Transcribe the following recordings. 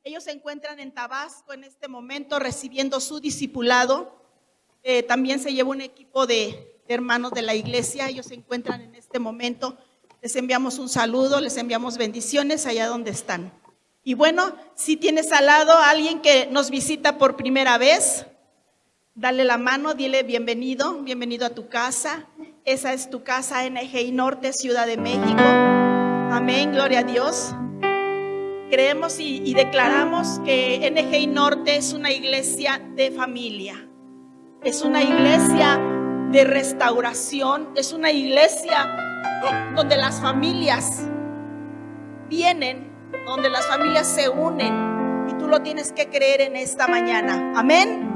Ellos se encuentran en Tabasco en este momento recibiendo su discipulado. También se lleva un equipo de hermanos de la iglesia. Ellos se encuentran en este momento. Les enviamos un saludo, les enviamos bendiciones allá donde están. Y bueno, si tienes al lado a alguien que nos visita por primera vez, dale la mano, dile bienvenido, bienvenido a tu casa. Esa es tu casa, NGI Norte, Ciudad de México. Amén, gloria a Dios. Creemos y declaramos que NGI Norte es una iglesia de familia. Es una iglesia de restauración, es una iglesia donde las familias vienen, donde las familias se unen, y tú lo tienes que creer en esta mañana. Amén.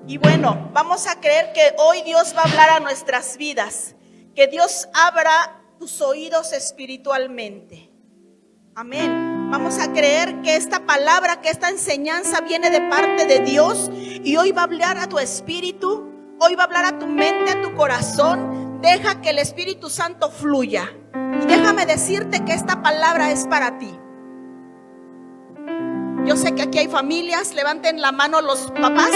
Y bueno, vamos a creer que hoy Dios va a hablar a nuestras vidas, que Dios abra tus oídos espiritualmente. Amén. Vamos a creer que esta palabra, que esta enseñanza viene de parte de Dios y hoy va a hablar a tu espíritu, hoy va a hablar a tu mente, a tu corazón. Deja que el Espíritu Santo fluya y déjame decirte que esta palabra es para ti. Yo sé que aquí hay familias, levanten la mano los papás,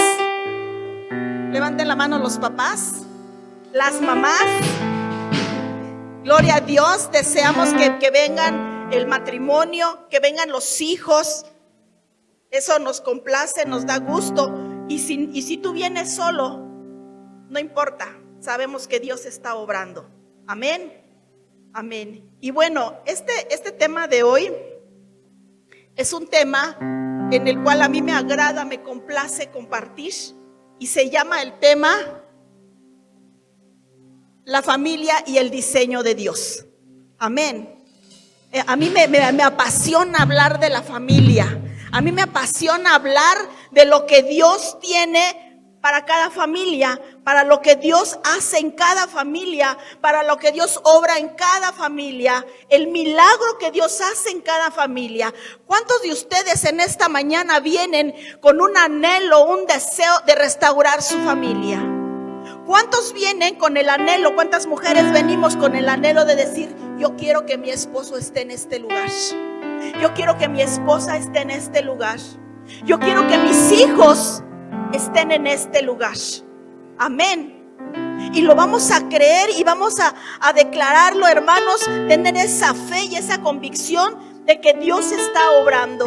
levanten la mano los papás, las mamás. Gloria a Dios, deseamos que vengan el matrimonio, que vengan los hijos. Eso nos complace, nos da gusto. Y si tú vienes solo, no importa, sabemos que Dios está obrando. Amén, amén. Y bueno, este tema de hoy es un tema en el cual a mí me agrada, me complace compartir, y se llama el tema la familia y el diseño de Dios. Amén. A mí me apasiona hablar de la familia. A mí me apasiona hablar de lo que Dios tiene para cada familia, para lo que Dios hace en cada familia, para lo que Dios obra en cada familia, el milagro que Dios hace en cada familia. ¿Cuántos de ustedes en esta mañana vienen con un anhelo, un deseo de restaurar su familia? ¿Cuántos vienen con el anhelo? ¿Cuántas mujeres venimos con el anhelo de decir: yo quiero que mi esposo esté en este lugar, yo quiero que mi esposa esté en este lugar, yo quiero que mis hijos estén en este lugar? Amén. Y lo vamos a creer y vamos a declararlo, hermanos, tener esa fe y esa convicción de que Dios está obrando,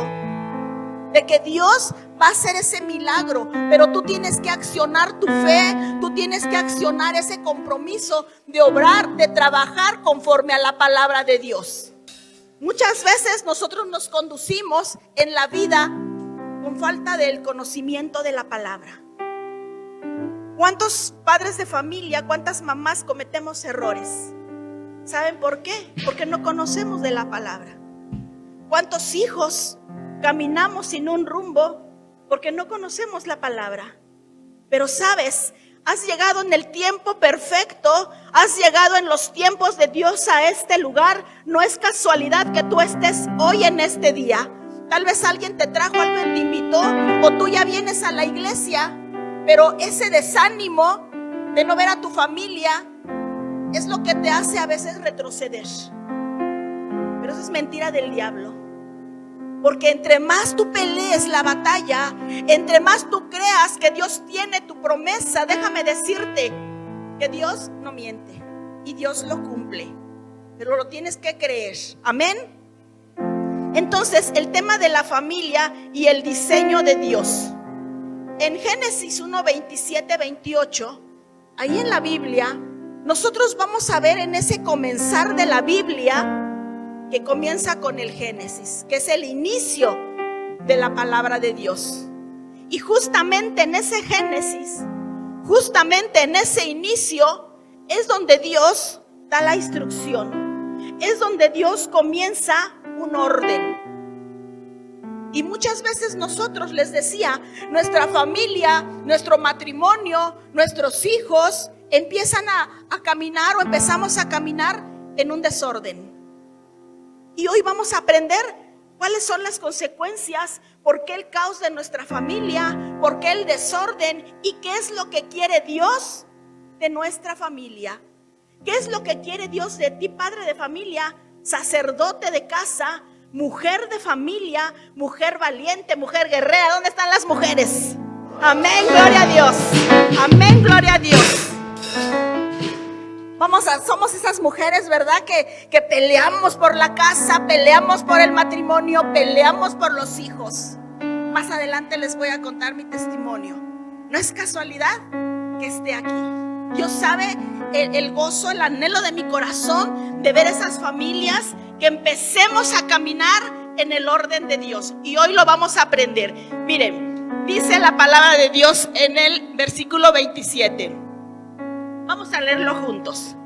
de que Dios va a hacer ese milagro, pero tú tienes que accionar tu fe, tú tienes que accionar ese compromiso de obrar, de trabajar conforme a la palabra de Dios. Muchas veces nosotros nos conducimos en la vida con falta del conocimiento de la palabra. ¿Cuántos padres de familia, cuántas mamás cometemos errores? ¿Saben por qué? Porque no conocemos de la palabra. ¿Cuántos hijos caminamos sin un rumbo? Porque no conocemos la palabra. Pero sabes, has llegado en el tiempo perfecto, has llegado en los tiempos de Dios a este lugar. No es casualidad que tú estés hoy en este día. Tal vez alguien te trajo, alguien te invitó, o tú ya vienes a la iglesia, pero ese desánimo de no ver a tu familia es lo que te hace a veces retroceder. Pero eso es mentira del diablo. Porque entre más tú pelees la batalla, entre más tú creas que Dios tiene tu promesa, déjame decirte que Dios no miente y Dios lo cumple. Pero lo tienes que creer. Amén. Entonces, el tema de la familia y el diseño de Dios. En Génesis 1, 27, 28, ahí en la Biblia, nosotros vamos a ver en ese comenzar de la Biblia, que comienza con el Génesis, que es el inicio de la palabra de Dios. Y justamente en ese Génesis, justamente en ese inicio, es donde Dios da la instrucción, es donde Dios comienza un orden. Y muchas veces nosotros, les decía, nuestra familia, nuestro matrimonio, nuestros hijos empiezan a caminar, o empezamos a caminar en un desorden. Y hoy vamos a aprender cuáles son las consecuencias, por qué el caos de nuestra familia, por qué el desorden, y qué es lo que quiere Dios de nuestra familia. ¿Qué es lo que quiere Dios de ti, padre de familia, sacerdote de casa, mujer de familia, mujer valiente, mujer guerrera. ¿Dónde están las mujeres? Amén, gloria a Dios. Amén, gloria a Dios. Somos esas mujeres, ¿verdad? Que peleamos por la casa, peleamos por el matrimonio, peleamos por los hijos. Más adelante les voy a contar mi testimonio. No es casualidad que esté aquí. Dios sabe el gozo, el anhelo de mi corazón de ver esas familias, que empecemos a caminar en el orden de Dios. Y hoy lo vamos a aprender. Miren, dice la palabra de Dios en el versículo 27. Vamos a leerlo juntos.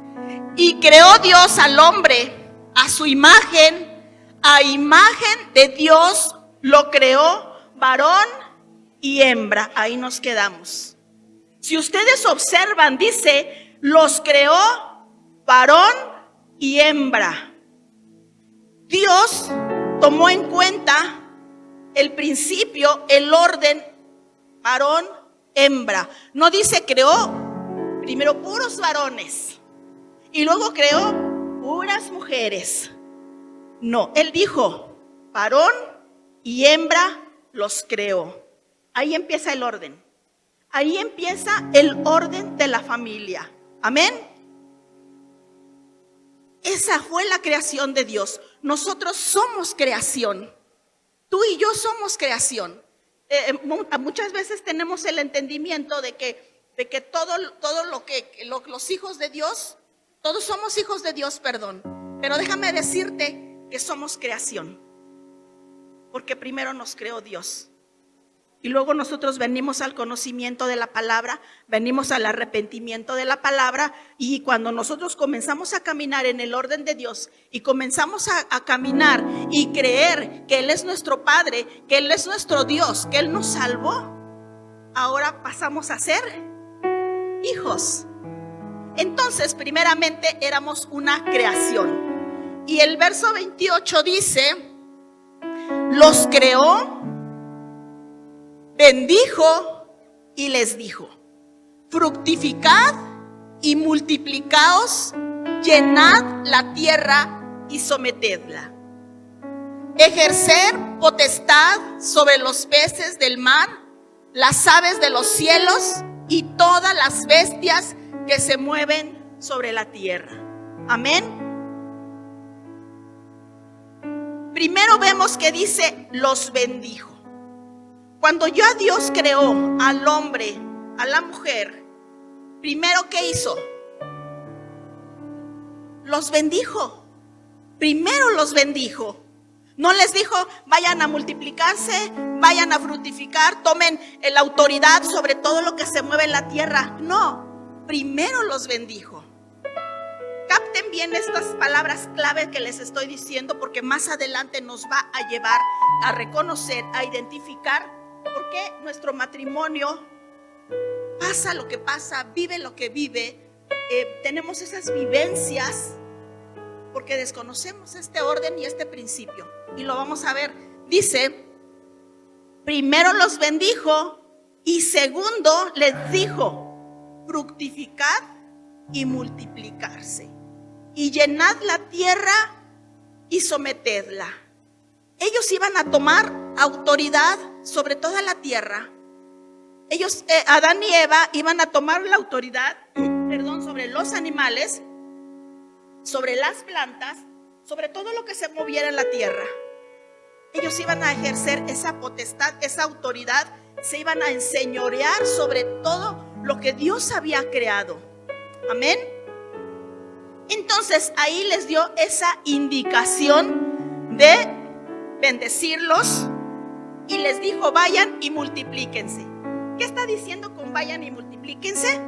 Y creó Dios al hombre a su imagen, a imagen de Dios lo creó, varón y hembra. Ahí nos quedamos. Si ustedes observan, dice, los creó varón y hembra. Dios tomó en cuenta el principio, el orden, varón, hembra. No dice creó primero puros varones y luego creó puras mujeres. No, Él dijo, varón y hembra los creó. Ahí empieza el orden. Ahí empieza el orden de la familia. Amén. Esa fue la creación de Dios. Nosotros somos creación. Tú y yo somos creación. Muchas veces tenemos el entendimiento de que todo los hijos de Dios, todos somos hijos de Dios, perdón. Pero déjame decirte que somos creación. Porque primero nos creó Dios. Y luego nosotros venimos al conocimiento de la palabra, venimos al arrepentimiento de la palabra. Y cuando nosotros comenzamos a caminar en el orden de Dios y comenzamos a caminar y creer que Él es nuestro Padre, que Él es nuestro Dios, que Él nos salvó, ahora pasamos a ser hijos. Entonces, primeramente éramos una creación. Y el verso 28 dice, los creó, bendijo y les dijo, fructificad y multiplicaos, llenad la tierra y sometedla. Ejercer potestad sobre los peces del mar, las aves de los cielos y todas las bestias que se mueven sobre la tierra. Amén. Primero vemos que dice, los bendijo. Cuando ya Dios creó al hombre, a la mujer, primero ¿qué hizo? Los bendijo. Primero los bendijo. No les dijo, vayan a multiplicarse, vayan a fructificar, tomen la autoridad sobre todo lo que se mueve en la tierra. No, primero los bendijo. Capten bien estas palabras clave que les estoy diciendo, porque más adelante nos va a llevar a reconocer, a identificar por qué nuestro matrimonio pasa lo que pasa, vive lo que vive. Tenemos esas vivencias porque desconocemos este orden y este principio. Y lo vamos a ver. Dice, primero los bendijo y segundo les dijo, fructificad y multiplicarse y llenad la tierra y sometedla. Ellos iban a tomar autoridad sobre toda la tierra. Ellos, Adán y Eva, iban a tomar la autoridad, sobre los animales, sobre las plantas, sobre todo lo que se moviera en la tierra. Ellos iban a ejercer esa potestad, esa autoridad, se iban a enseñorear sobre todo lo que Dios había creado. Amén. Entonces ahí les dio esa indicación de bendecirlos y les dijo, vayan y multiplíquense. ¿Qué está diciendo con vayan y multiplíquense?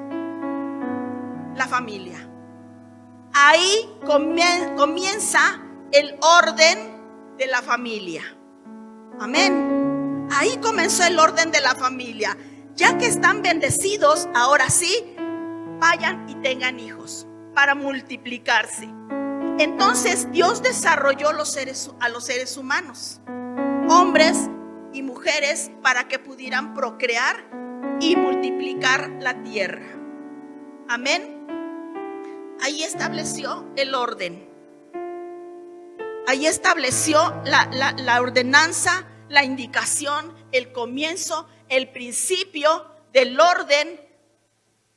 La familia. Ahí comienza el orden de la familia. Amén. Ahí comenzó el orden de la familia. Ya que están bendecidos, ahora sí, vayan y tengan hijos para multiplicarse. Entonces Dios desarrolló a los seres humanos, hombres y mujeres, para que pudieran procrear y multiplicar la tierra. Amén. Ahí estableció el orden. Ahí estableció la ordenanza, la indicación, el comienzo, el principio del orden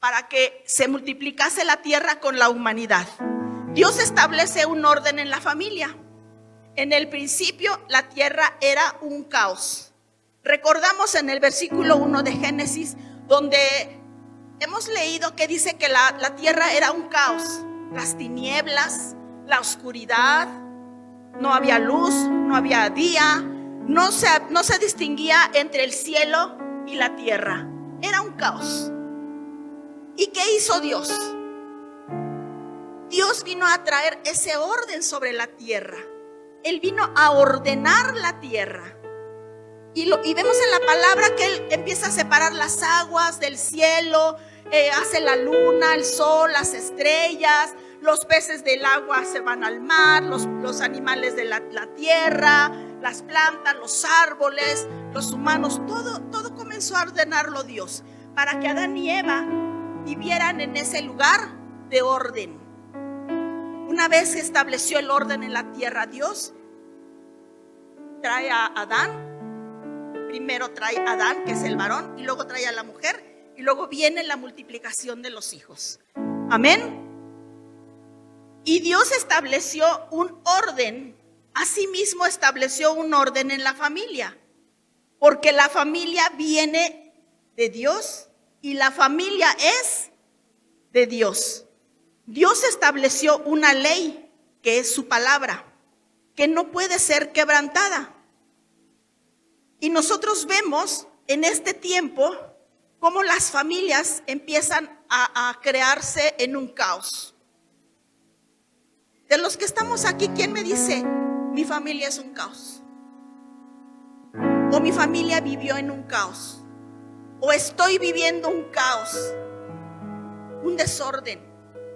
para que se multiplicase la tierra con la humanidad. Dios establece un orden en la familia. En el principio la tierra era un caos. Recordamos en el versículo 1 de Génesis, donde hemos leído que dice que la tierra era un caos. Las tinieblas, la oscuridad, no había luz, no había día, no se distinguía entre el cielo y la tierra. Era un caos. ¿Y qué hizo Dios? Dios vino a traer ese orden sobre la tierra. Él vino a ordenar la tierra. Y vemos en la palabra que Él empieza a separar las aguas del cielo, hace la luna, el sol, las estrellas, los peces del agua se van al mar, los animales de la tierra, las plantas, los árboles, los humanos, todo comenzó a ordenarlo Dios, para que Adán y Eva vivieran en ese lugar de orden. Una vez que estableció el orden en la tierra, Dios trae a Adán. Primero trae a Adán, que es el varón, y luego trae a la mujer, y luego viene la multiplicación de los hijos. Amén. Y Dios estableció un orden. Asimismo estableció un orden en la familia, porque la familia viene de Dios y la familia es de Dios. Dios estableció una ley, que es su palabra, que no puede ser quebrantada. Y nosotros vemos en este tiempo cómo las familias empiezan a crearse en un caos. De los que estamos aquí, ¿quién me dice: mi familia es un caos? O mi familia vivió en un caos. O estoy viviendo un caos, un desorden,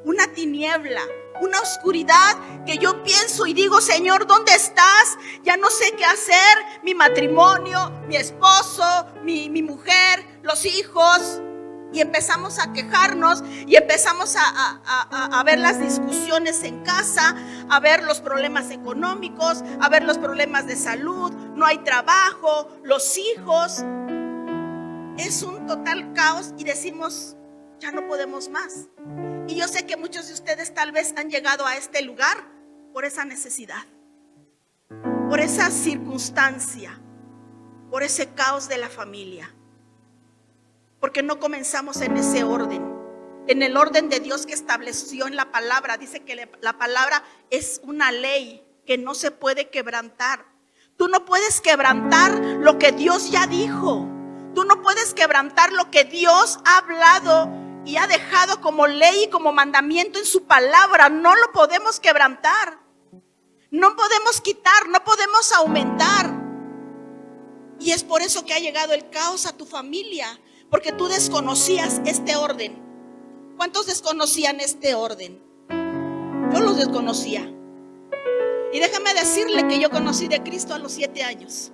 una tiniebla, una oscuridad que yo pienso y digo: Señor, ¿dónde estás? Ya no sé qué hacer. Mi matrimonio, mi esposo, mi mujer, los hijos. Y empezamos a quejarnos y empezamos a ver las discusiones en casa, a ver los problemas económicos, a ver los problemas de salud. No hay trabajo, los hijos. Es un total caos y decimos: ya no podemos más. Y yo sé que muchos de ustedes tal vez han llegado a este lugar por esa necesidad, por esa circunstancia, por ese caos de la familia. Porque no comenzamos en ese orden, en el orden de Dios que estableció en la palabra. Dice que la palabra es una ley que no se puede quebrantar. Tú no puedes quebrantar lo que Dios ya dijo. Tú no puedes quebrantar lo que Dios ha hablado y ha dejado como ley y como mandamiento en su palabra. No lo podemos quebrantar. No podemos quitar, no podemos aumentar. Y es por eso que ha llegado el caos a tu familia, porque tú desconocías este orden. ¿Cuántos desconocían este orden? Yo los desconocía. Y déjame decirle que yo conocí de Cristo a los 7 años.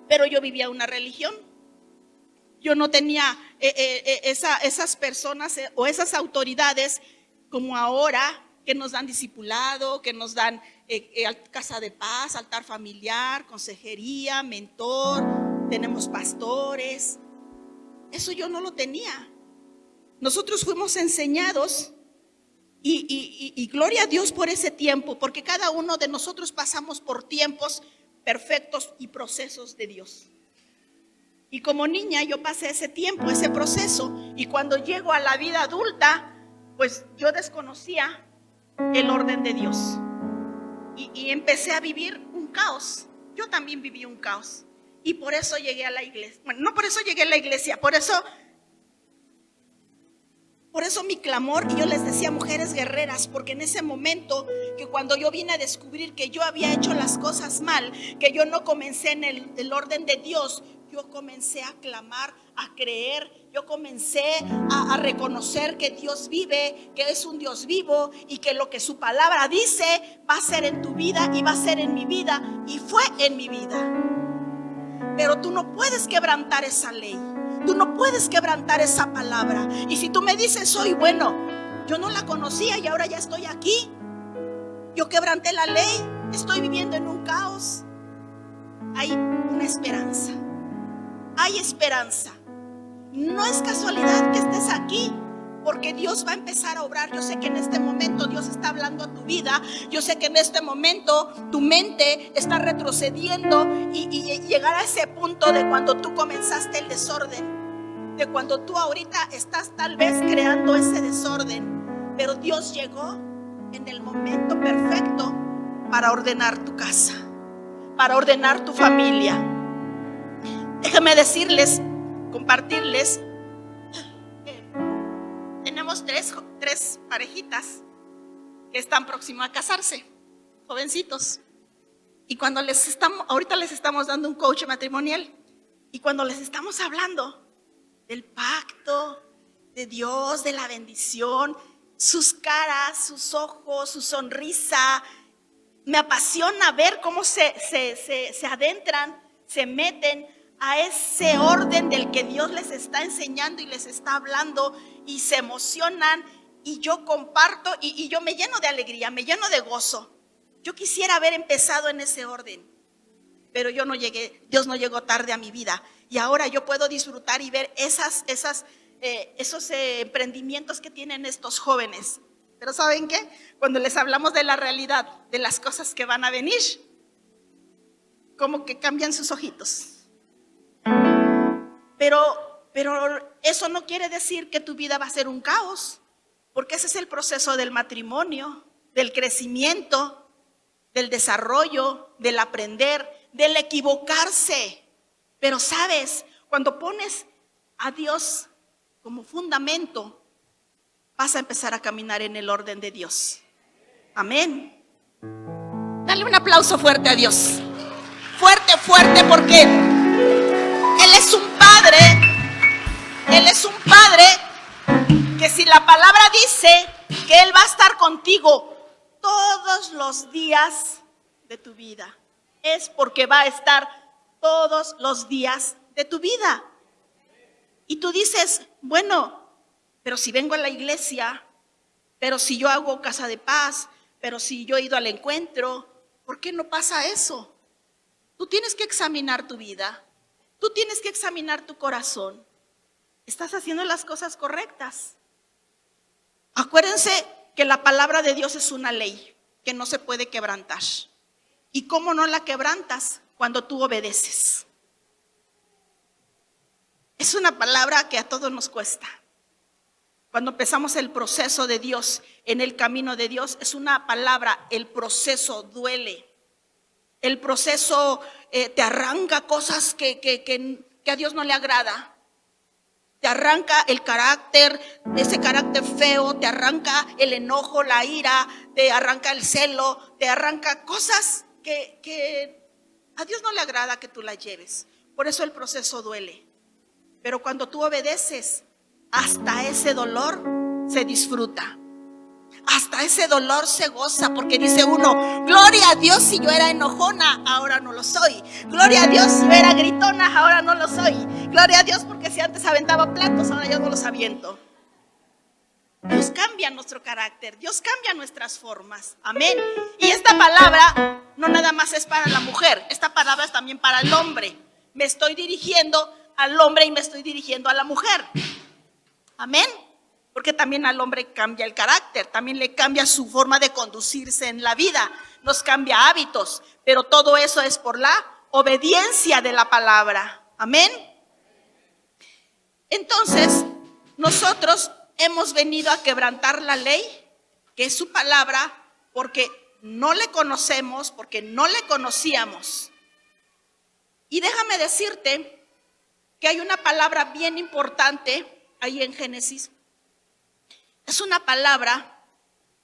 Pero yo vivía una religión. Yo no tenía esas personas o esas autoridades como ahora, que nos dan discipulado, que nos dan casa de paz, altar familiar, consejería, mentor, tenemos pastores. Eso yo no lo tenía. Nosotros fuimos enseñados y gloria a Dios por ese tiempo, porque cada uno de nosotros pasamos por tiempos perfectos y procesos de Dios. Y como niña yo pasé ese tiempo, ese proceso, y cuando llego a la vida adulta, pues yo desconocía el orden de Dios y empecé a vivir un caos. Yo también viví un caos. Y por eso llegué a la iglesia. Bueno, no por eso llegué a la iglesia, por eso mi clamor. Y yo les decía: mujeres guerreras, porque en ese momento, que cuando yo vine a descubrir que yo había hecho las cosas mal, que yo no comencé en el orden de Dios, yo comencé a clamar, a creer. Yo comencé a reconocer que Dios vive, que es un Dios vivo, y que lo que su palabra dice va a ser en tu vida y va a ser en mi vida, y fue en mi vida. Pero tú no puedes quebrantar esa ley. Tú no puedes quebrantar esa palabra. Y si tú me dices: hoy, bueno, yo no la conocía y ahora ya estoy aquí. yo quebranté la ley, estoy viviendo en un caos. Hay una esperanza. Hay esperanza. No es casualidad que estés aquí, porque Dios va a empezar a obrar. Yo sé que en este momento Dios está hablando a tu vida. Yo sé que en este momento tu mente está retrocediendo y llegar a ese punto de cuando tú comenzaste el desorden, de cuando tú ahorita estás tal vez creando ese desorden, pero Dios llegó en el momento perfecto para ordenar tu casa, para ordenar tu familia. Déjame decirles, compartirles, tenemos tres parejitas que están próximas a casarse, jovencitos. Y cuando ahorita les estamos dando un coach matrimonial, y cuando les estamos hablando del pacto de Dios, de la bendición, sus caras, sus ojos, su sonrisa, me apasiona ver cómo se adentran, se meten a ese orden del que Dios les está enseñando y les está hablando, y se emocionan, y yo comparto y yo me lleno de alegría, me lleno de gozo. Yo quisiera haber empezado en ese orden, pero yo no llegué, Dios no llegó tarde a mi vida, y ahora yo puedo disfrutar y ver esos emprendimientos que tienen estos jóvenes. Pero ¿saben qué? Cuando les hablamos de la realidad, de las cosas que van a venir, como que cambian sus ojitos. Pero eso no quiere decir que tu vida va a ser un caos, porque ese es el proceso del matrimonio, del crecimiento, del desarrollo, del aprender, del equivocarse. Pero sabes, cuando pones a Dios como fundamento, vas a empezar a caminar en el orden de Dios. Amén. Dale un aplauso fuerte a Dios. Fuerte, fuerte, porque Él es un Padre. Él es un Padre que si la palabra dice que Él va a estar contigo todos los días de tu vida, es porque va a estar todos los días de tu vida. Y tú dices, bueno, pero si vengo a la iglesia, pero si yo hago casa de paz, pero si yo he ido al encuentro, ¿por qué no pasa eso? Tú tienes que examinar tu vida, tú tienes que examinar tu corazón. ¿Estás haciendo las cosas correctas? Acuérdense que la palabra de Dios es una ley que no se puede quebrantar. ¿Y cómo no la quebrantas? Cuando tú obedeces. Es una palabra que a todos nos cuesta. Cuando empezamos el proceso de Dios, en el camino de Dios, es una palabra, el proceso duele. El proceso te arranca cosas que a Dios no le agrada. Te arranca el carácter, ese carácter feo, te arranca el enojo, la ira, te arranca el celo, te arranca cosas que a Dios no le agrada que tú las lleves. Por eso el proceso duele. Pero cuando tú obedeces, hasta ese dolor se disfruta. Hasta ese dolor se goza, porque dice uno, gloria a Dios, si yo era enojona, ahora no lo soy. Gloria a Dios, si yo era gritona, ahora no lo soy. Gloria a Dios, porque si antes aventaba platos, ahora yo no los aviento. Dios cambia nuestro carácter, Dios cambia nuestras formas. Amén. Y esta palabra no nada más es para la mujer, esta palabra es también para el hombre. Me estoy dirigiendo al hombre y me estoy dirigiendo a la mujer. Amén. Porque también al hombre cambia el carácter, también le cambia su forma de conducirse en la vida, nos cambia hábitos, pero todo eso es por la obediencia de la palabra. Amén. Entonces, nosotros hemos venido a quebrantar la ley, que es su palabra, porque no le conocemos, porque no le conocíamos. Y déjame decirte que hay una palabra bien importante ahí en Génesis. Es una palabra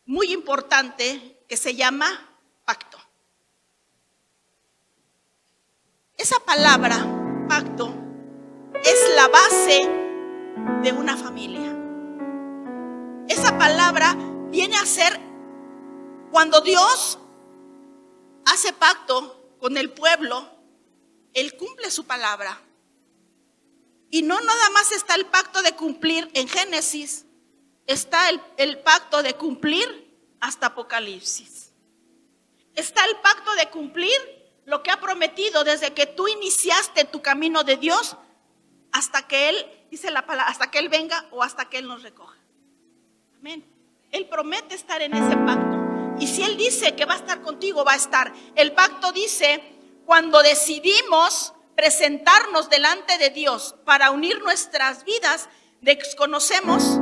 muy importante que se llama pacto. Esa palabra, pacto, es la base de una familia. Esa palabra viene a ser cuando Dios hace pacto con el pueblo, Él cumple su palabra. Y no nada más está el pacto de cumplir en Génesis, está el pacto de cumplir hasta Apocalipsis. está el pacto de cumplir lo que ha prometido desde que tú iniciaste tu camino de Dios hasta que Él, dice la palabra, hasta que Él venga o hasta que Él nos recoja. Amén. Él promete estar en ese pacto. Y si Él dice que va a estar contigo, va a estar. El pacto dice, cuando decidimos presentarnos delante de Dios para unir nuestras vidas, desconocemos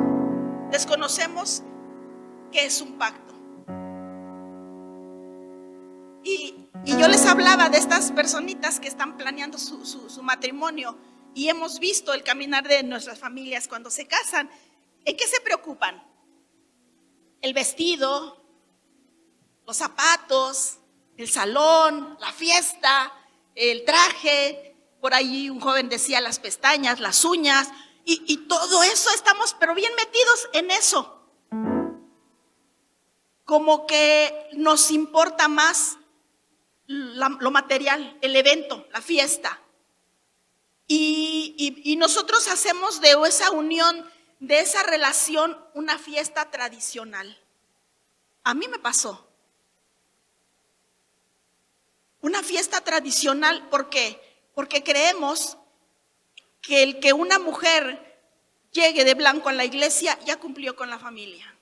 que es un pacto. Y yo les hablaba de estas personitas que están planeando su matrimonio, y hemos visto el caminar de nuestras familias cuando se casan. ¿En qué se preocupan? El vestido, los zapatos, el salón, la fiesta, el traje. Por ahí un joven decía las pestañas, las uñas, y todo eso estamos pero bien metidos en eso. Como que nos importa más lo material, el evento, la fiesta. Y nosotros hacemos de esa unión, de esa relación, una fiesta tradicional. A mí me pasó. Una fiesta tradicional, ¿por qué? Porque creemos que el que una mujer llegue de blanco a la iglesia ya cumplió con la familia.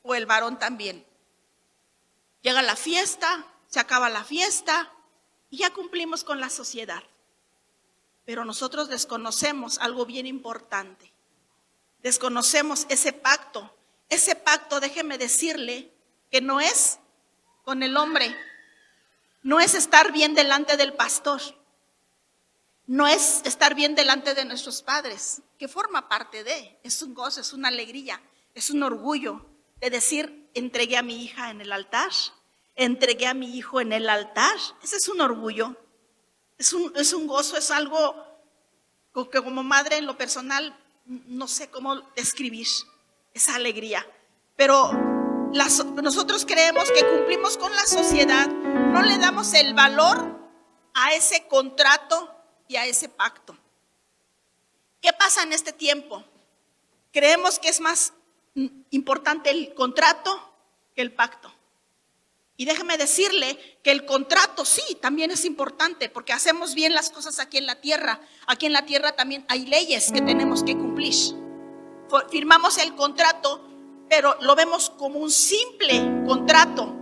O el varón también. Llega la fiesta, se acaba la fiesta y ya cumplimos con la sociedad. Pero nosotros desconocemos algo bien importante. Desconocemos ese pacto. Ese pacto, déjeme decirle, que no es con el hombre. No es estar bien delante del pastor. No es estar bien delante de nuestros padres, que forma parte de. Es un gozo, es una alegría, es un orgullo de decir, entregué a mi hija en el altar, entregué a mi hijo en el altar. Ese es un orgullo. Es un gozo, es algo que como madre en lo personal no sé cómo describir esa alegría. Pero nosotros creemos que cumplimos con la sociedad, no le damos el valor a ese contrato y a ese pacto. ¿Qué pasa en este tiempo? Creemos que es más importante el contrato que el pacto. Y déjeme decirle que el contrato sí, también es importante, porque hacemos bien las cosas aquí en la tierra. Aquí en la tierra también hay leyes que tenemos que cumplir. Firmamos el contrato, pero lo vemos como un simple contrato.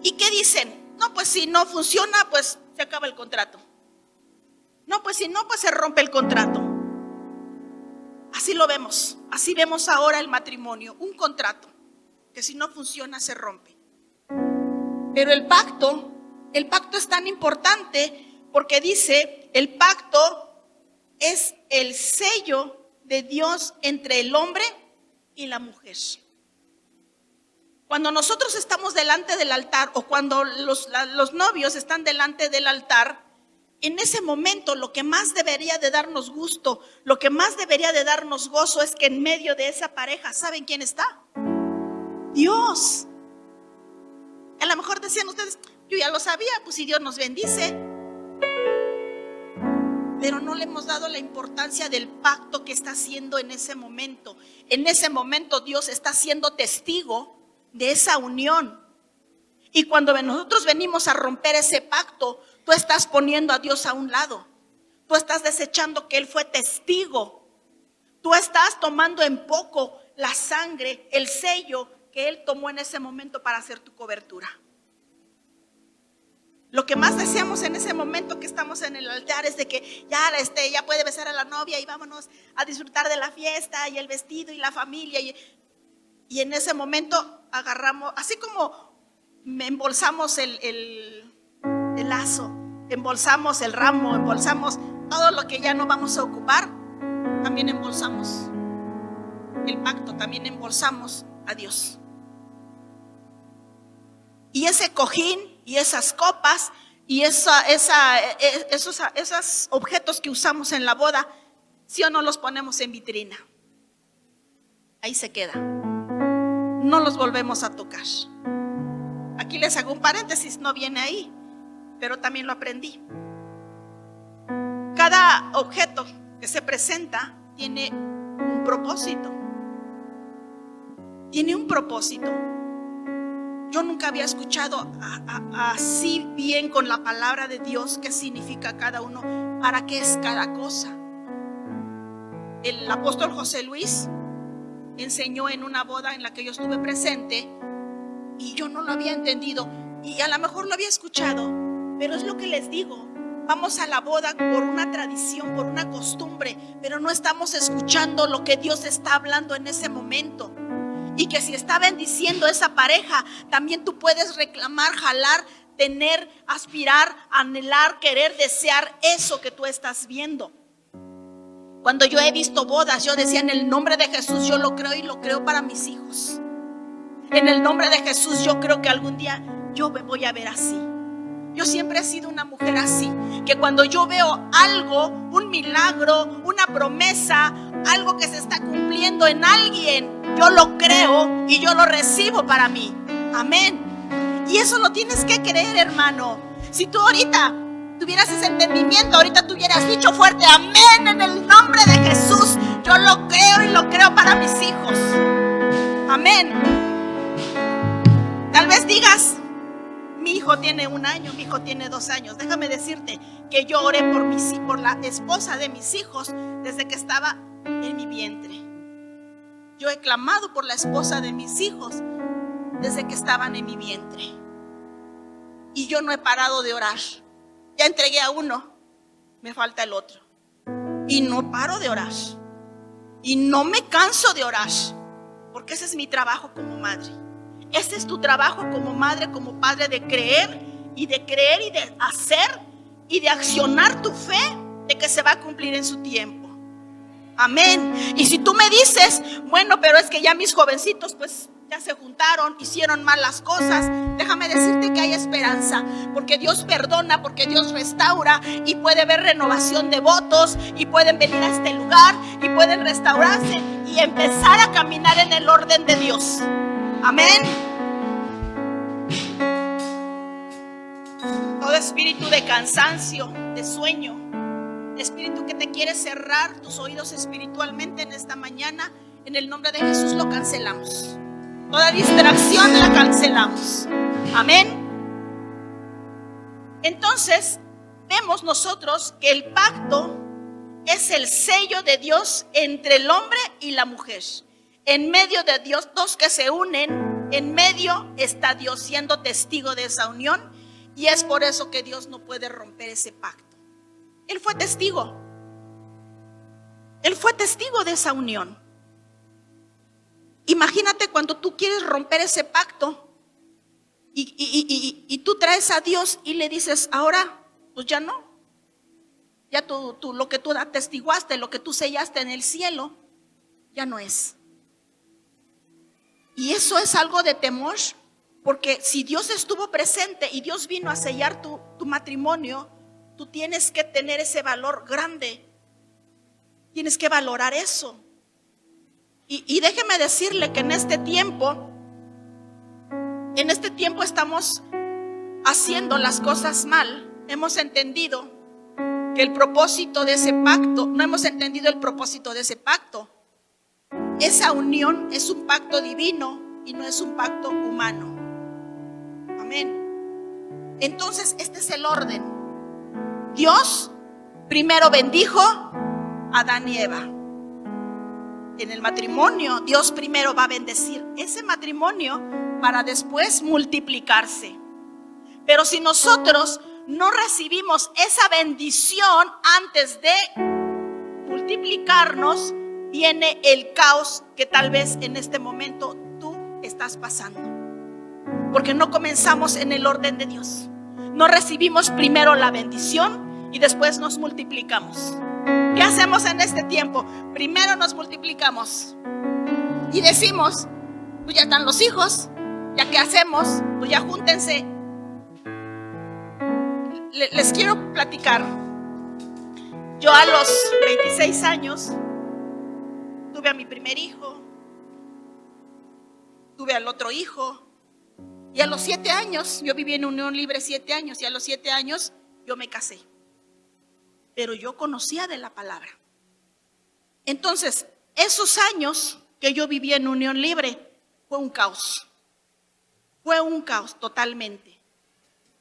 ¿Y qué dicen? No, pues si no funciona, pues se acaba el contrato. No, pues si no, pues se rompe el contrato. Así lo vemos. Así vemos ahora el matrimonio, un contrato que si no funciona se rompe. Pero el pacto es tan importante porque dice, el pacto es el sello de Dios entre el hombre y la mujer. Cuando nosotros estamos delante del altar o cuando los novios están delante del altar, en ese momento lo que más debería de darnos gusto, lo que más debería de darnos gozo es que en medio de esa pareja, ¿saben quién está? Dios. A lo mejor decían ustedes, yo ya lo sabía, pues si Dios nos bendice. Pero no le hemos dado la importancia del pacto que está haciendo en ese momento. En ese momento Dios está siendo testigo de esa unión. Y cuando nosotros venimos a romper ese pacto, tú estás poniendo a Dios a un lado. Tú estás desechando que Él fue testigo. Tú estás tomando en poco la sangre, el sello que Él tomó en ese momento para hacer tu cobertura. Lo que más deseamos en ese momento que estamos en el altar es de que ya puede besar a la novia y vámonos a disfrutar de la fiesta y el vestido y la familia. Y en ese momento agarramos, así como embolsamos el lazo, embolsamos el ramo, embolsamos todo lo que ya no vamos a ocupar, también embolsamos el pacto, también embolsamos a Dios. Y ese cojín y esas copas y esos objetos que usamos en la boda, ¿sí o no los ponemos en vitrina? Ahí se queda. No los volvemos a tocar. Aquí les hago un paréntesis, no viene ahí, pero también lo aprendí. Cada objeto que se presenta tiene un propósito. Tiene un propósito. yo nunca había escuchado así bien con la palabra de Dios qué significa cada uno, para qué es cada cosa. El apóstol José Luis enseñó en una boda en la que yo estuve presente y yo no lo había entendido, y a lo mejor lo había escuchado, pero es lo que les digo. Vamos a la boda por una tradición, por una costumbre, pero no estamos escuchando lo que Dios está hablando en ese momento. Y que si está bendiciendo esa pareja, también tú puedes reclamar, jalar, tener, aspirar, anhelar, querer, desear eso que tú estás viendo. Cuando yo he visto bodas, yo decía: en el nombre de Jesús yo lo creo, y lo creo para mis hijos. En el nombre de Jesús yo creo que algún día yo me voy a ver así. Yo siempre he sido una mujer así, que cuando yo veo algo, un milagro, una promesa, algo que se está cumpliendo en alguien, yo lo creo y yo lo recibo para mí. Amén. Y eso lo tienes que creer, hermano. Si tú ahorita tuvieras ese entendimiento, ahorita tú hubieras dicho fuerte: amén, en el nombre de Jesús, yo lo creo y lo creo para mis hijos. Amén. Tal vez digas: mi hijo tiene 1 año, mi hijo tiene 2 años. Déjame decirte que yo oré por la esposa de mis hijos desde que estaba en mi vientre. Yo he clamado por la esposa de mis hijos desde que estaban en mi vientre. Y yo no he parado de orar. Ya entregué a uno, me falta el otro. Y no paro de orar. Y no me canso de orar, porque ese es mi trabajo como madre. Este es tu trabajo como madre, como padre, de creer y de hacer y de accionar tu fe de que se va a cumplir en su tiempo. Amén. Y si tú me dices: bueno, pero es que ya mis jovencitos pues ya se juntaron, hicieron mal las cosas, déjame decirte que hay esperanza, porque Dios perdona, porque Dios restaura, y puede haber renovación de votos, y pueden venir a este lugar y pueden restaurarse y empezar a caminar en el orden de Dios. Amén. Todo espíritu de cansancio, de sueño, espíritu que te quiere cerrar tus oídos espiritualmente en esta mañana, en el nombre de Jesús lo cancelamos. Toda distracción la cancelamos. Amén. Entonces vemos nosotros que el pacto es el sello de Dios entre el hombre y la mujer. En medio de Dios, dos que se unen, en medio está Dios siendo testigo de esa unión, y es por eso que Dios no puede romper ese pacto. Él fue testigo. Él fue testigo de esa unión. Imagínate cuando tú quieres romper ese pacto y tú traes a Dios y le dices: ahora, pues ya no. Ya tú lo que tú atestiguaste, lo que tú sellaste en el cielo, ya no es. Y eso es algo de temor, porque si Dios estuvo presente y Dios vino a sellar tu matrimonio, tú tienes que tener ese valor grande. Tienes que valorar eso. Y déjeme decirle que en este tiempo estamos haciendo las cosas mal. Hemos entendido que el propósito de ese pacto, no hemos entendido el propósito de ese pacto. Esa unión es un pacto divino y no es un pacto humano. Amén. Entonces, este es el orden. Dios primero bendijo a Adán y Eva. En el matrimonio, Dios primero va a bendecir ese matrimonio para después multiplicarse. Pero si nosotros no recibimos esa bendición antes de multiplicarnos, viene el caos que tal vez en este momento tú estás pasando. Porque no comenzamos en el orden de Dios. No recibimos primero la bendición y después nos multiplicamos. ¿Qué hacemos en este tiempo? Primero nos multiplicamos y decimos: pues ya están los hijos, ¿ya qué hacemos? Pues ya júntense. Les quiero platicar. Yo a los 26 años tuve a mi primer hijo, tuve al otro hijo, y a los 7 años, yo viví en unión libre 7 años, y a los 7 años yo me casé. Pero yo conocía de la palabra. Entonces, esos años que yo viví en unión libre fue un caos. Fue un caos totalmente.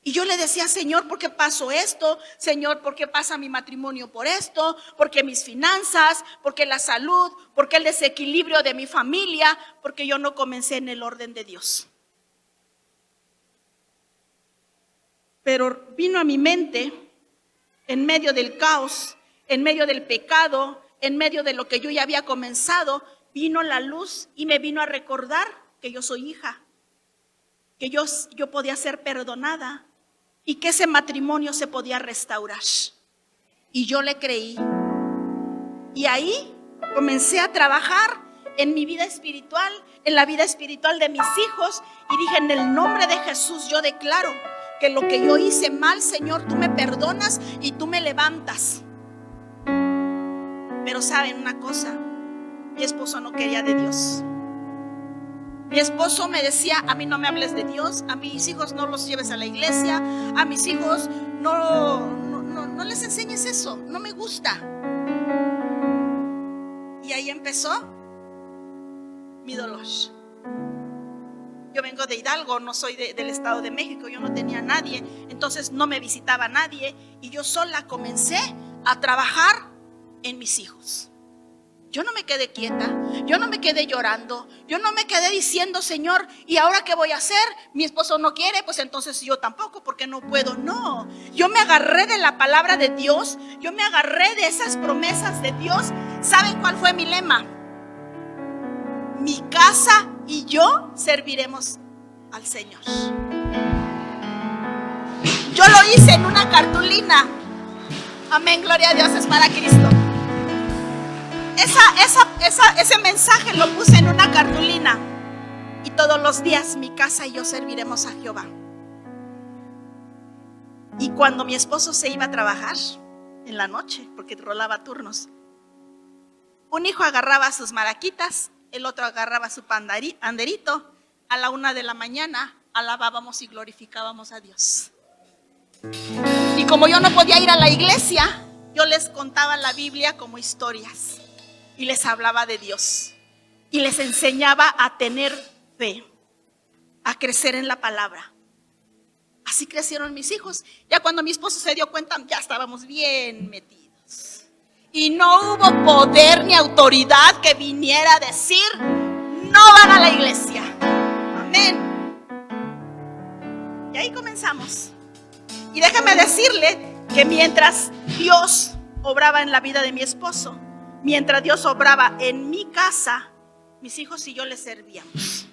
Y yo le decía, Señor, ¿por qué pasó esto? Señor, ¿por qué pasa mi matrimonio por esto? ¿Por qué mis finanzas? ¿Por qué la salud? ¿Por qué el desequilibrio de mi familia? Porque yo no comencé en el orden de Dios. Pero vino a mi mente, en medio del caos, en medio del pecado, en medio de lo que yo ya había comenzado, vino la luz y me vino a recordar que yo soy hija, que yo podía ser perdonada y que ese matrimonio se podía restaurar. Y yo le creí. Y ahí comencé a trabajar en mi vida espiritual, en la vida espiritual de mis hijos, y dije, en el nombre de Jesús yo declaro que lo que yo hice mal, Señor, tú me perdonas y tú me levantas. Pero saben una cosa, mi esposo no quería de Dios. Mi esposo me decía, a mí no me hables de Dios, a mis hijos no los lleves a la iglesia, a mis hijos no les enseñes eso, no me gusta. Y ahí empezó mi dolor. Yo vengo de Hidalgo, no soy del Estado de México, yo no tenía a nadie, entonces no me visitaba nadie y yo sola comencé a trabajar en mis hijos. Yo no me quedé quieta, yo no me quedé llorando, yo no me quedé diciendo, Señor, ¿y ahora qué voy a hacer? Mi esposo no quiere, pues entonces yo tampoco, porque no puedo. No, yo me agarré de la palabra de Dios, yo me agarré de esas promesas de Dios. ¿Saben cuál fue mi lema? Mi casa y yo serviremos al Señor. Yo lo hice en una cartulina. Amén, gloria a Dios, es para Cristo. Ese mensaje lo puse en una cartulina. Y todos los días mi casa y yo serviremos a Jehová. Y cuando mi esposo se iba a trabajar en la noche, porque rolaba turnos, un hijo agarraba sus maraquitas, el otro agarraba su panderito. A la 1 de la mañana alabábamos y glorificábamos a Dios. Y como yo no podía ir a la iglesia, yo les contaba la Biblia como historias. Y les hablaba de Dios. Y les enseñaba a tener fe, a crecer en la palabra. Así crecieron mis hijos. Ya cuando mi esposo se dio cuenta, ya estábamos bien metidos. Y no hubo poder ni autoridad que viniera a decir, no van a la iglesia. Amén. Y ahí comenzamos. Y déjame decirle que mientras Dios obraba en la vida de mi esposo, mientras Dios obraba en mi casa, mis hijos y yo le servíamos.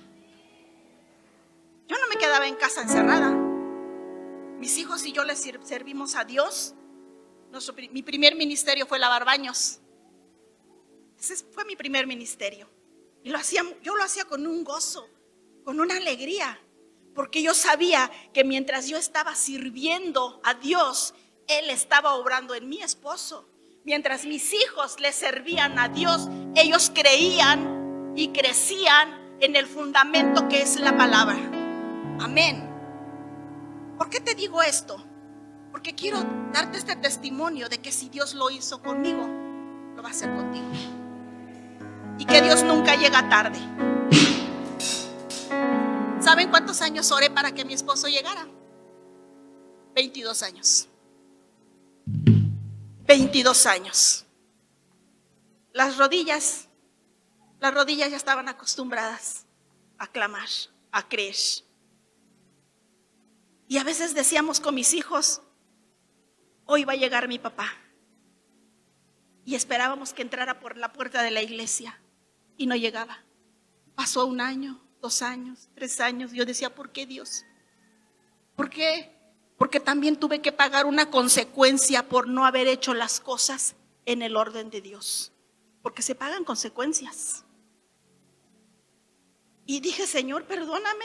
Yo no me quedaba en casa encerrada. Mis hijos y yo le servimos a Dios. Mi primer ministerio fue lavar baños. Ese fue mi primer ministerio. Y yo lo hacía con un gozo, con una alegría, porque yo sabía que mientras yo estaba sirviendo a Dios, Él estaba obrando en mi esposo. Mientras mis hijos le servían a Dios, ellos creían y crecían en el fundamento que es la palabra. Amén. ¿Por qué te digo esto? Porque quiero darte este testimonio de que si Dios lo hizo conmigo, lo va a hacer contigo. Y que Dios nunca llega tarde. ¿Saben cuántos años oré para que mi esposo llegara? 22 años. 22 años. Las rodillas ya estaban acostumbradas a clamar, a creer. Y a veces decíamos con mis hijos, hoy va a llegar mi papá. Y esperábamos que entrara por la puerta de la iglesia y no llegaba. Pasó 1 año, 2 años, 3 años. Yo decía, ¿por qué, Dios? ¿Por qué? Porque también tuve que pagar una consecuencia por no haber hecho las cosas en el orden de Dios. Porque se pagan consecuencias. Y dije, Señor, perdóname.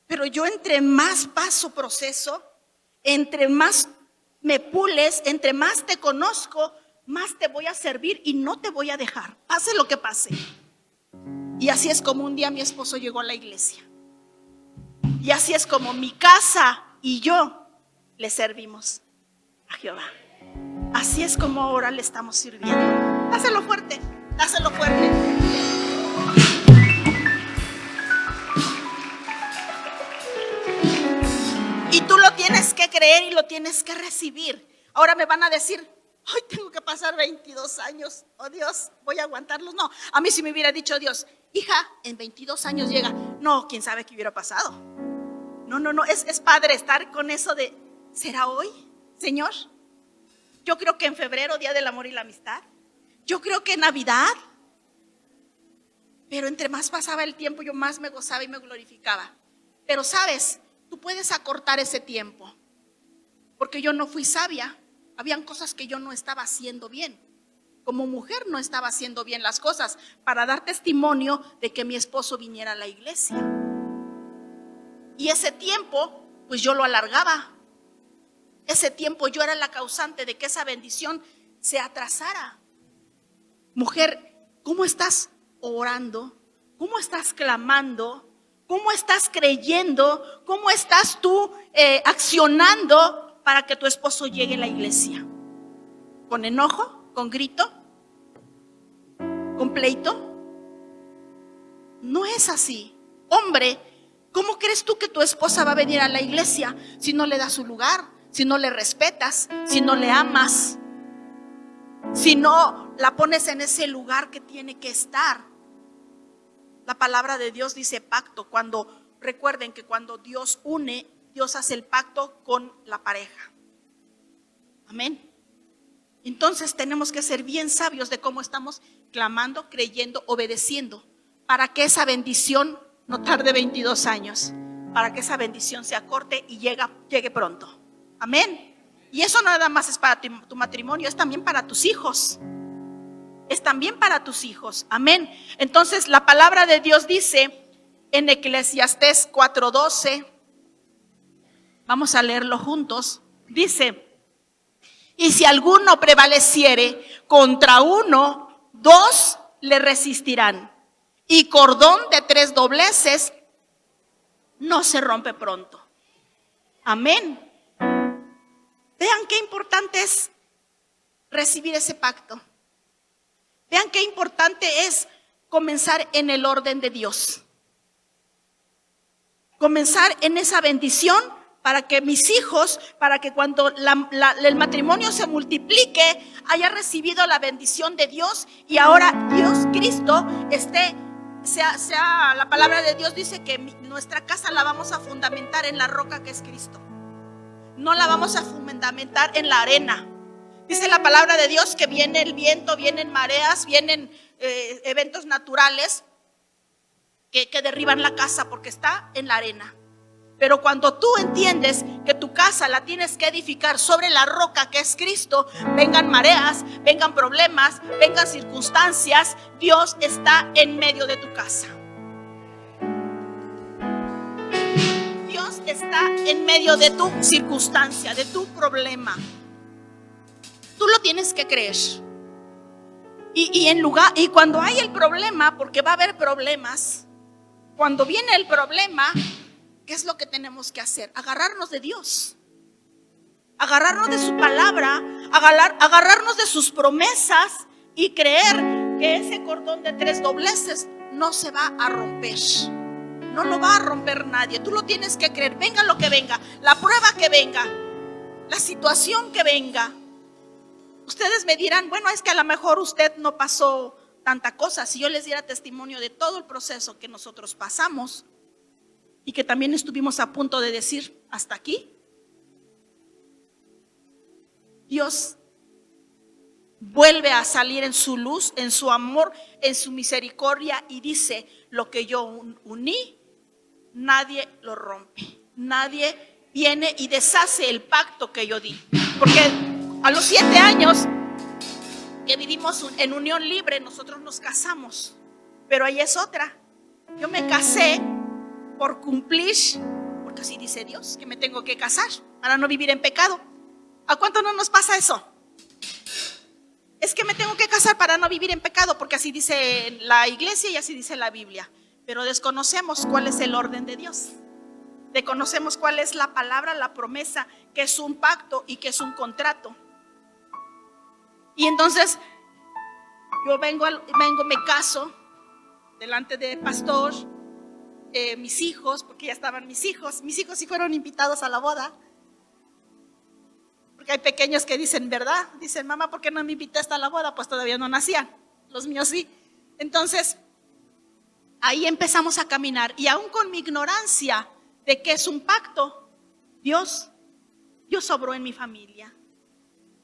Pero yo entre más paso proceso, entre más me pules, entre más te conozco, más te voy a servir y no te voy a dejar, pase lo que pase. Y así es como un día mi esposo llegó a la iglesia. Y así es como mi casa y yo le servimos a Jehová. Así es como ahora le estamos sirviendo. Dáselo fuerte, dáselo fuerte. que creer y lo tienes que recibir. Ahora me van a decir, ay, tengo que pasar 22 años, oh Dios, voy a aguantarlos. No, a mí si me hubiera dicho Dios, hija, en 22 años llega, no, quién sabe qué hubiera pasado. No, es padre estar con eso de, ¿será hoy, Señor? Yo creo que en febrero, Día del Amor y la Amistad. Yo creo que en Navidad. Pero entre más pasaba el tiempo, yo más me gozaba y me glorificaba. Pero sabes, tú puedes acortar ese tiempo, porque yo no fui sabia. Habían cosas que yo no estaba haciendo bien. Como mujer no estaba haciendo bien las cosas para dar testimonio de que mi esposo viniera a la iglesia. Y ese tiempo, pues yo lo alargaba. Ese tiempo yo era la causante de que esa bendición se atrasara. Mujer, ¿cómo estás orando? ¿Cómo estás clamando? ¿Cómo estás creyendo? ¿Cómo estás tú accionando para que tu esposo llegue a la iglesia? ¿Con enojo? ¿Con grito? ¿Con pleito? No es así. Hombre, ¿cómo crees tú que tu esposa va a venir a la iglesia si no le das su lugar, si no le respetas, si no le amas, si no la pones en ese lugar que tiene que estar? La palabra de Dios dice pacto. Recuerden que cuando Dios une, Dios hace el pacto con la pareja. Amén. Entonces tenemos que ser bien sabios de cómo estamos clamando, creyendo, obedeciendo, para que esa bendición no tarde 22 años, para que esa bendición se acorte y llegue pronto. Amén. Y eso no nada más es para tu matrimonio, es también para tus hijos. Es también para tus hijos. Amén. Entonces la palabra de Dios dice en Eclesiastés 4:12, vamos a leerlo juntos. Dice: y si alguno prevaleciere contra uno, 2 le resistirán, y cordón de 3 dobleces no se rompe pronto. Amén. Vean qué importante es recibir ese pacto. Vean qué importante es comenzar en el orden de Dios. Comenzar en esa bendición para que mis hijos, para que cuando el matrimonio se multiplique, haya recibido la bendición de Dios y ahora Dios, Cristo, la palabra de Dios dice que nuestra casa la vamos a fundamentar en la roca que es Cristo. No la vamos a fundamentar en la arena. Dice la palabra de Dios que viene el viento, vienen mareas, vienen eventos naturales que derriban la casa porque está en la arena. Pero cuando tú entiendes que tu casa la tienes que edificar sobre la roca que es Cristo, vengan mareas, vengan problemas, vengan circunstancias, Dios está en medio de tu casa. Dios está en medio de tu circunstancia, de tu problema. Tú lo tienes que creer. Y cuando hay el problema, porque va a haber problemas, cuando viene el problema, ¿qué es lo que tenemos que hacer? Agarrarnos de Dios, agarrarnos de su palabra, agarrarnos de sus promesas y creer que ese cordón de 3 dobleces no se va a romper. No lo va a romper nadie. Tú lo tienes que creer. Venga lo que venga, la prueba que venga, la situación que venga. Ustedes me dirán, bueno, es que a lo mejor usted no pasó tanta cosa. Si yo les diera testimonio de todo el proceso que nosotros pasamos y que también estuvimos a punto de decir hasta aquí, Dios vuelve a salir en su luz, en su amor, en su misericordia y dice: lo que yo uní, nadie lo rompe. Nadie viene y deshace el pacto que yo di. Porque a los 7 años que vivimos en unión libre, nosotros nos casamos. Pero ahí es otra. Yo me casé por cumplir, porque así dice Dios, que me tengo que casar para no vivir en pecado. ¿A cuánto no nos pasa eso? Es que me tengo que casar para no vivir en pecado, porque así dice la iglesia y así dice la Biblia. Pero desconocemos cuál es el orden de Dios. Desconocemos cuál es la palabra, la promesa, que es un pacto y que es un contrato. Y entonces yo me caso delante del pastor, mis hijos, porque ya estaban mis hijos sí fueron invitados a la boda. porque hay pequeños que dicen, ¿verdad? Dicen, mamá, ¿por qué no me invitaste a la boda? Pues todavía no nacían, los míos sí. Entonces, ahí empezamos a caminar, y aún con mi ignorancia de que es un pacto, Dios obró en mi familia.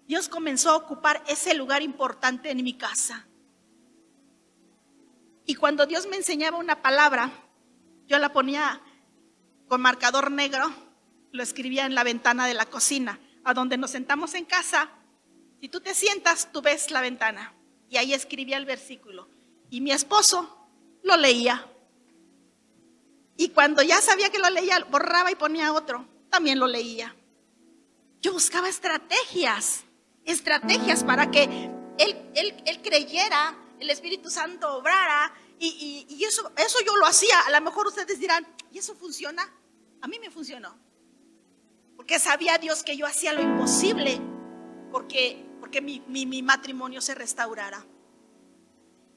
Dios comenzó a ocupar ese lugar importante en mi casa. Y cuando Dios me enseñaba una palabra, yo la ponía con marcador negro, lo escribía en la ventana de la cocina, a donde nos sentamos en casa. Si tú te sientas, tú ves la ventana, y ahí escribía el versículo. Y mi esposo lo leía. Y cuando ya sabía que lo leía, borraba y ponía otro, también lo leía. Yo buscaba estrategias para que él creyera, el Espíritu Santo obrara, y eso yo lo hacía. A lo mejor ustedes dirán, ¿y eso funciona? A mí me funcionó, porque sabía Dios que yo hacía lo imposible porque mi matrimonio se restaurara.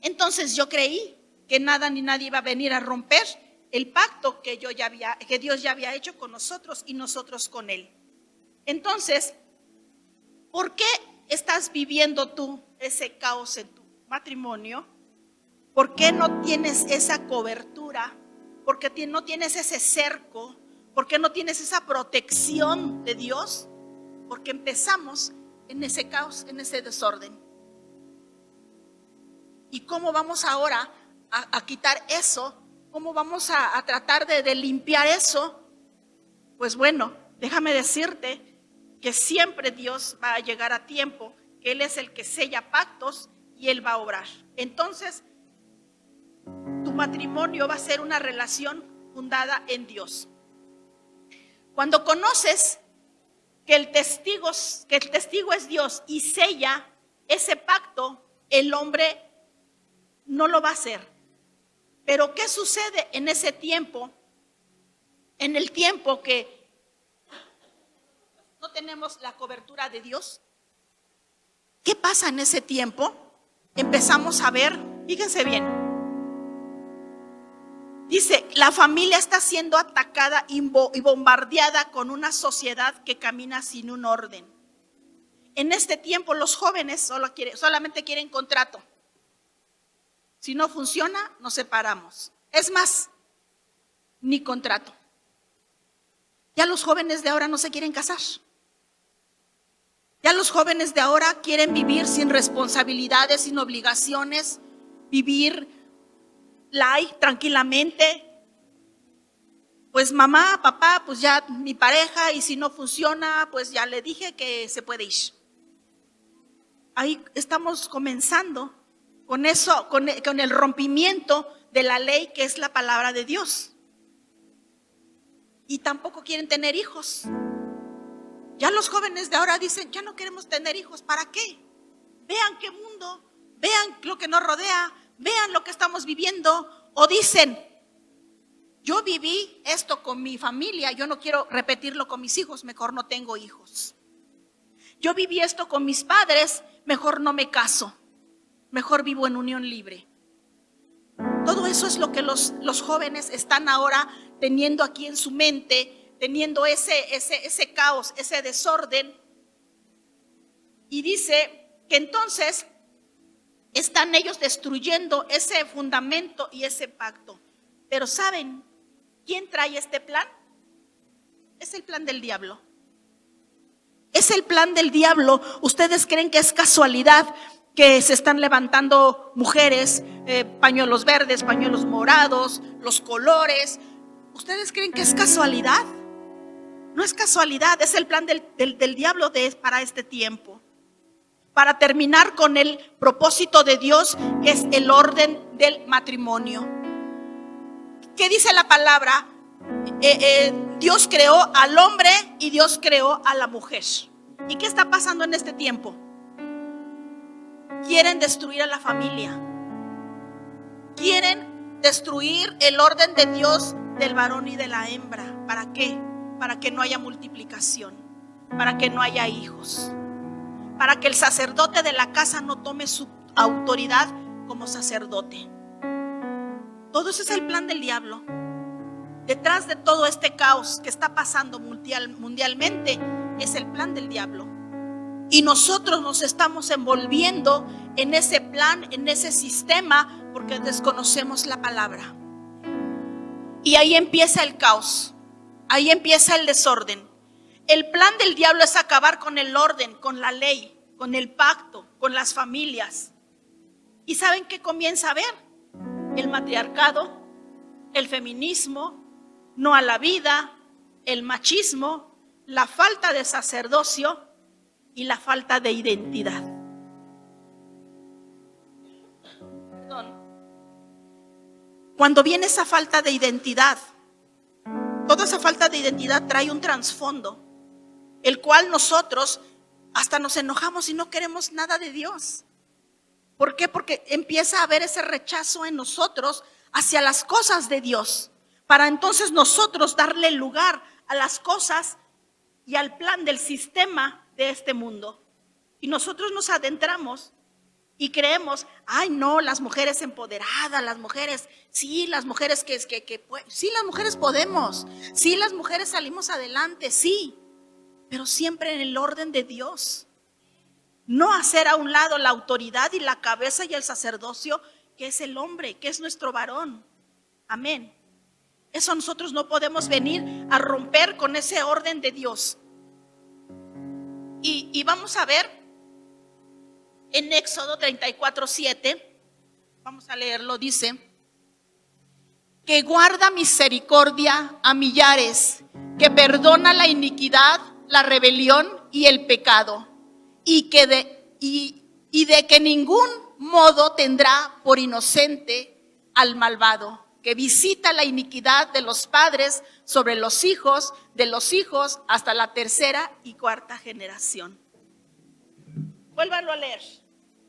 Entonces yo creí que nada ni nadie iba a venir a romper el pacto que Dios ya había hecho con nosotros y nosotros con Él. Entonces, ¿por qué estás viviendo tú ese caos en tu matrimonio? ¿Por qué no tienes esa cobertura? ¿Por qué no tienes ese cerco? ¿Por qué no tienes esa protección de Dios? Porque empezamos en ese caos, en ese desorden. ¿Y cómo vamos ahora a quitar eso? ¿Cómo vamos a tratar de limpiar eso? Pues bueno, déjame decirte que siempre Dios va a llegar a tiempo, que Él es el que sella pactos y Él va a obrar. Entonces, tu matrimonio va a ser una relación fundada en Dios. Cuando conoces que el testigo es Dios y sella ese pacto, el hombre no lo va a hacer. Pero ¿qué sucede en ese tiempo? En el tiempo que no tenemos la cobertura de Dios. ¿Qué pasa en ese tiempo? Empezamos a ver, fíjense bien. Dice, la familia está siendo atacada y bombardeada con una sociedad que camina sin un orden. En este tiempo los jóvenes solamente quieren contrato. Si no funciona, nos separamos. Es más, ni contrato. Ya los jóvenes de ahora no se quieren casar. Ya los jóvenes de ahora quieren vivir sin responsabilidades, sin obligaciones, vivir light, tranquilamente. Pues mamá, papá, pues ya mi pareja, y si no funciona, pues ya le dije que se puede ir. Ahí estamos comenzando con eso, con el rompimiento de la ley que es la palabra de Dios. Y tampoco quieren tener hijos. Ya los jóvenes de ahora dicen, ya no queremos tener hijos, ¿para qué? Vean qué mundo, vean lo que nos rodea, vean lo que estamos viviendo. O dicen, yo viví esto con mi familia, yo no quiero repetirlo con mis hijos, mejor no tengo hijos. Yo viví esto con mis padres, mejor no me caso, mejor vivo en unión libre. Todo eso es lo que los jóvenes están ahora teniendo aquí en su mente, teniendo ese caos, ese desorden. Y dice que entonces están ellos destruyendo ese fundamento y ese pacto. Pero ¿saben quién trae este plan? Es el plan del diablo. Es el plan del diablo. ¿Ustedes creen que es casualidad que se están levantando mujeres, pañuelos verdes, pañuelos morados, los colores? ¿Ustedes creen que es casualidad? No es casualidad, es el plan del diablo para este tiempo. Para terminar con el propósito de Dios, que es el orden del matrimonio. ¿Qué dice la palabra? Dios creó al hombre y Dios creó a la mujer. ¿Y qué está pasando en este tiempo? Quieren destruir a la familia. Quieren destruir el orden de Dios del varón y de la hembra. ¿Para qué? Para que no haya multiplicación, para que no haya hijos, para que el sacerdote de la casa no tome su autoridad como sacerdote. Todo eso es el plan del diablo. Detrás de todo este caos que está pasando mundialmente es el plan del diablo. Y nosotros nos estamos envolviendo en ese plan, en ese sistema, porque desconocemos la palabra. Y ahí empieza el caos, ahí empieza el desorden. El plan del diablo es acabar con el orden, con la ley, con el pacto, con las familias. ¿Y saben qué comienza a ver? El matriarcado, el feminismo, no a la vida, el machismo, la falta de sacerdocio y la falta de identidad. Perdón. Cuando viene esa falta de identidad, toda esa falta de identidad trae un trasfondo, el cual nosotros hasta nos enojamos y no queremos nada de Dios. ¿Por qué? Porque empieza a haber ese rechazo en nosotros hacia las cosas de Dios, para entonces nosotros darle lugar a las cosas y al plan del sistema de este mundo. Y nosotros nos adentramos y creemos, ay no, las mujeres empoderadas, las mujeres, sí, las mujeres sí, las mujeres podemos, sí, las mujeres salimos adelante, sí, pero siempre en el orden de Dios. No hacer a un lado la autoridad y la cabeza y el sacerdocio, que es el hombre, que es nuestro varón. Amén. Eso nosotros no podemos venir a romper con ese orden de Dios. Y vamos a ver en Éxodo 34:7, vamos a leerlo, dice: que guarda misericordia a millares, que perdona la iniquidad, la rebelión y el pecado, y de que ningún modo tendrá por inocente al malvado, que visita la iniquidad de los padres sobre los hijos, de los hijos hasta la tercera y cuarta generación. Vuélvanlo a leer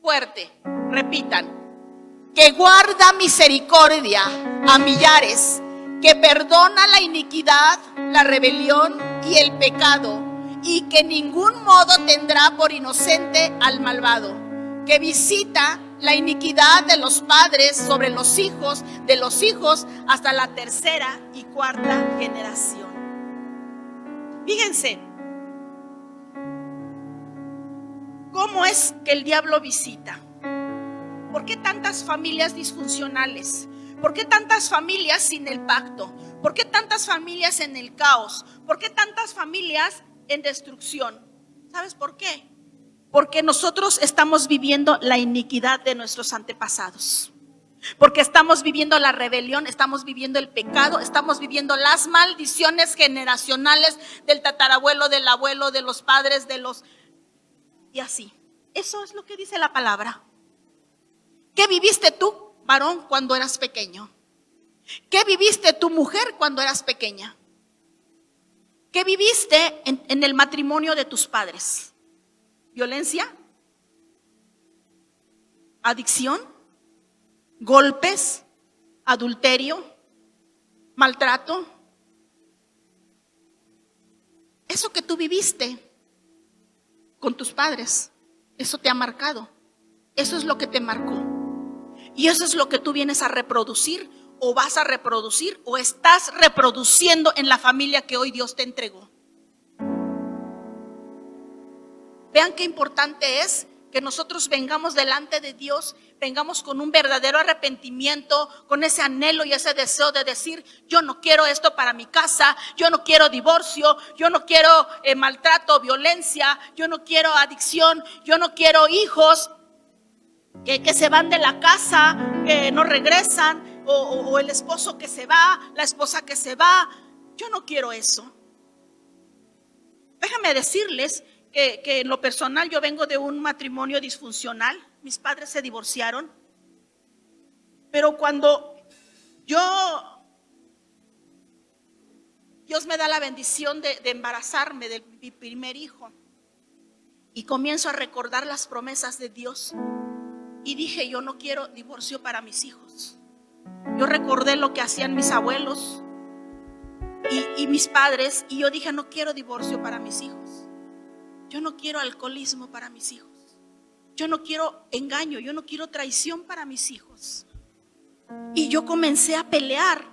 fuerte, repitan: que guarda misericordia a millares, que perdona la iniquidad, la rebelión y el pecado, y que ningún modo tendrá por inocente al malvado, que visita la iniquidad de los padres sobre los hijos, de los hijos hasta la tercera y cuarta generación. Fíjense cómo es que el diablo visita. ¿Por qué tantas familias disfuncionales? ¿Por qué tantas familias sin el pacto? ¿Por qué tantas familias en el caos? ¿Por qué tantas familias en destrucción? ¿Sabes por qué? Porque nosotros estamos viviendo la iniquidad de nuestros antepasados. Porque estamos viviendo la rebelión, estamos viviendo el pecado, estamos viviendo las maldiciones generacionales del tatarabuelo, del abuelo, de los padres, y así. Eso es lo que dice la palabra. ¿Qué viviste tú, varón, cuando eras pequeño? ¿Qué viviste tú, mujer, cuando eras pequeña? ¿Qué viviste en el matrimonio de tus padres? ¿Violencia? ¿Adicción? ¿Golpes? ¿Adulterio? ¿Maltrato? Eso que tú viviste con tus padres, eso te ha marcado. Eso es lo que te marcó. Y eso es lo que tú vienes a reproducir, o vas a reproducir, o estás reproduciendo en la familia que hoy Dios te entregó. Vean qué importante es que nosotros vengamos delante de Dios, vengamos con un verdadero arrepentimiento, con ese anhelo y ese deseo de decir: yo no quiero esto para mi casa, yo no quiero divorcio, yo no quiero maltrato, violencia, yo no quiero adicción, yo no quiero hijos que se van de la casa, que no regresan, o el esposo que se va, la esposa que se va. Yo no quiero eso. Déjame decirles que en lo personal yo vengo de un matrimonio disfuncional. Mis padres se divorciaron, pero cuando Dios me da la bendición de embarazarme de mi primer hijo, y comienzo a recordar las promesas de Dios, y dije: yo no quiero divorcio para mis hijos. Yo recordé lo que hacían mis abuelos y mis padres, y yo dije: no quiero divorcio para mis hijos. Yo no quiero alcoholismo para mis hijos. Yo no quiero engaño, yo no quiero traición para mis hijos. Y yo comencé a pelear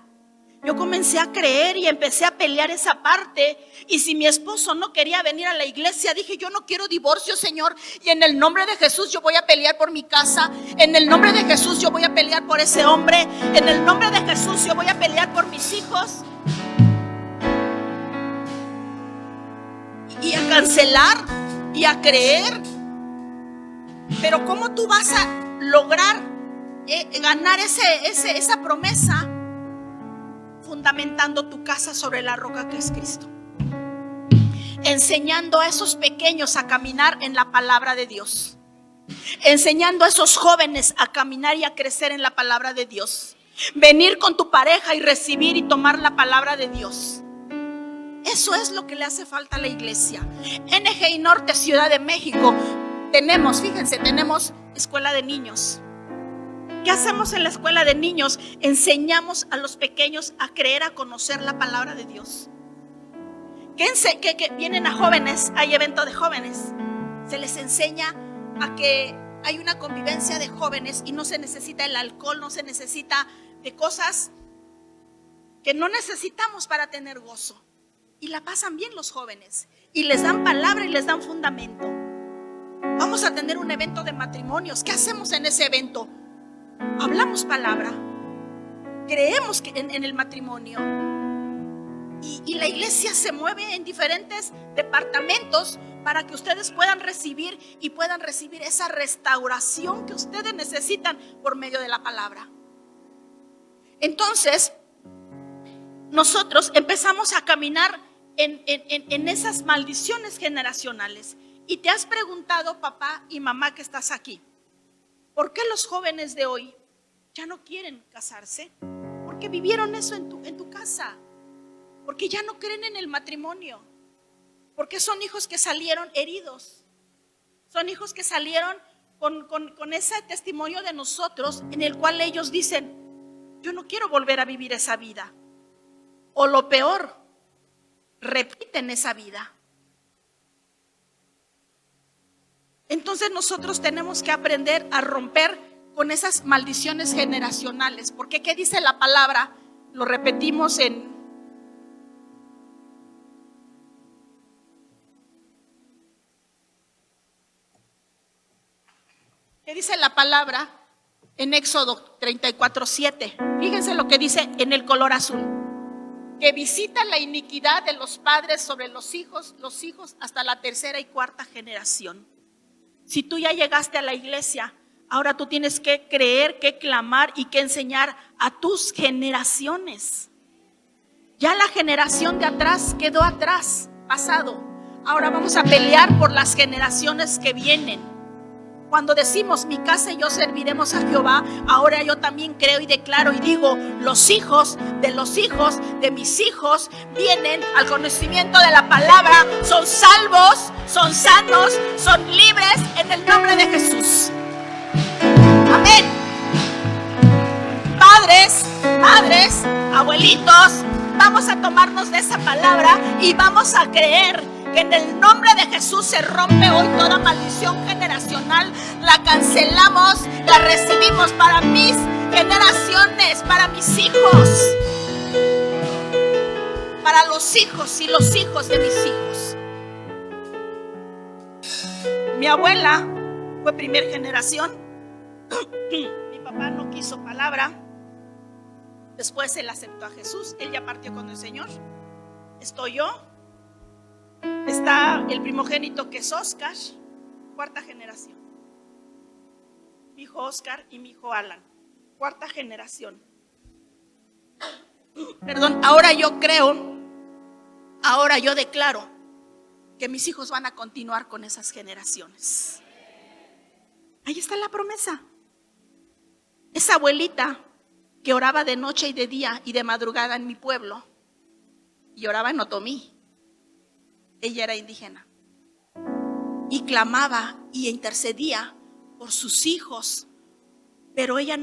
Yo comencé a creer y empecé a pelear esa parte. Y si mi esposo no quería venir a la iglesia, dije, yo no quiero divorcio, Señor. Y en el nombre de Jesús yo voy a pelear por mi casa. En el nombre de Jesús yo voy a pelear por ese hombre. En el nombre de Jesús yo voy a pelear por mis hijos. Y a cancelar y a creer. Pero ¿cómo tú vas a lograr ganar esa promesa? Fundamentando tu casa sobre la roca que es Cristo. Enseñando a esos pequeños a caminar en la palabra de Dios. Enseñando a esos jóvenes a caminar y a crecer en la palabra de Dios. Venir con tu pareja y recibir y tomar la palabra de Dios. Eso es lo que le hace falta a la iglesia. NGI Norte, Ciudad de México, tenemos escuela de niños. ¿Qué hacemos en la escuela de niños? Enseñamos a los pequeños a creer, a conocer la palabra de Dios. Que vienen a jóvenes, hay evento de jóvenes. Se les enseña a que hay una convivencia de jóvenes y no se necesita el alcohol, no se necesita de cosas que no necesitamos para tener gozo. Y la pasan bien los jóvenes y les dan palabra y les dan fundamento. Vamos a tener un evento de matrimonios. ¿Qué hacemos en ese evento? Hablamos palabra, creemos que en el matrimonio y la iglesia se mueve en diferentes departamentos para que ustedes puedan recibir esa restauración que ustedes necesitan por medio de la palabra. Entonces, nosotros empezamos a caminar en esas maldiciones generacionales. Y te has preguntado, papá y mamá que estás aquí, ¿por qué los jóvenes de hoy ya no quieren casarse? Porque vivieron eso en tu casa. Porque ya no creen en el matrimonio. Porque son hijos que salieron heridos. Son hijos que salieron con ese testimonio de nosotros, en el cual ellos dicen, yo no quiero volver a vivir esa vida. O lo peor, repiten esa vida. Entonces nosotros tenemos que aprender a romper con esas maldiciones generacionales. Porque ¿qué dice la palabra? Lo repetimos ¿qué dice la palabra? En Éxodo 34:7. Fíjense lo que dice en el color azul. Que visita la iniquidad de los padres sobre los hijos hasta la tercera y cuarta generación. Si tú ya llegaste a la iglesia, ahora tú tienes que creer, que clamar y que enseñar a tus generaciones. Ya la generación de atrás quedó atrás, pasado. Ahora vamos a pelear por las generaciones que vienen. Cuando decimos mi casa y yo serviremos a Jehová, ahora yo también creo y declaro y digo, los hijos de mis hijos vienen al conocimiento de la palabra, son salvos, son sanos, son libres en el nombre de Jesús. Amén. Padres, madres, abuelitos, vamos a tomarnos de esa palabra y vamos a creer que en el nombre de Jesús se rompe hoy toda maldición generacional. La cancelamos, la recibimos para mis generaciones, para mis hijos, para los hijos y los hijos de mis hijos. Mi abuela fue primer generación. Mi papá no quiso palabra. Después él aceptó a Jesús. Él ya partió con el Señor. Estoy yo. Está el primogénito que es Oscar, cuarta generación. Mi hijo Oscar y mi hijo Alan, cuarta generación. Perdón, ahora yo declaro que mis hijos van a continuar con esas generaciones. Ahí está la promesa. Esa abuelita que oraba de noche y de día y de madrugada en mi pueblo, y oraba en Otomí. Ella era indígena y clamaba y intercedía por sus hijos, pero ella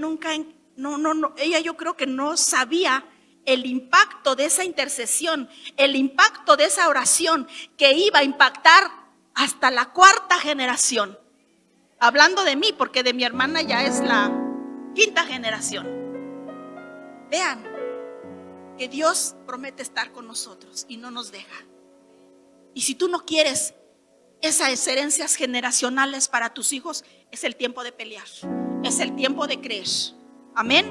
ella yo creo que no sabía el impacto de esa intercesión, el impacto de esa oración que iba a impactar hasta la cuarta generación. Hablando de mí, porque de mi hermana ya es la quinta generación. Vean, que Dios promete estar con nosotros y no nos deja. Y si tú no quieres esas herencias generacionales para tus hijos, es el tiempo de pelear, es el tiempo de creer. Amén.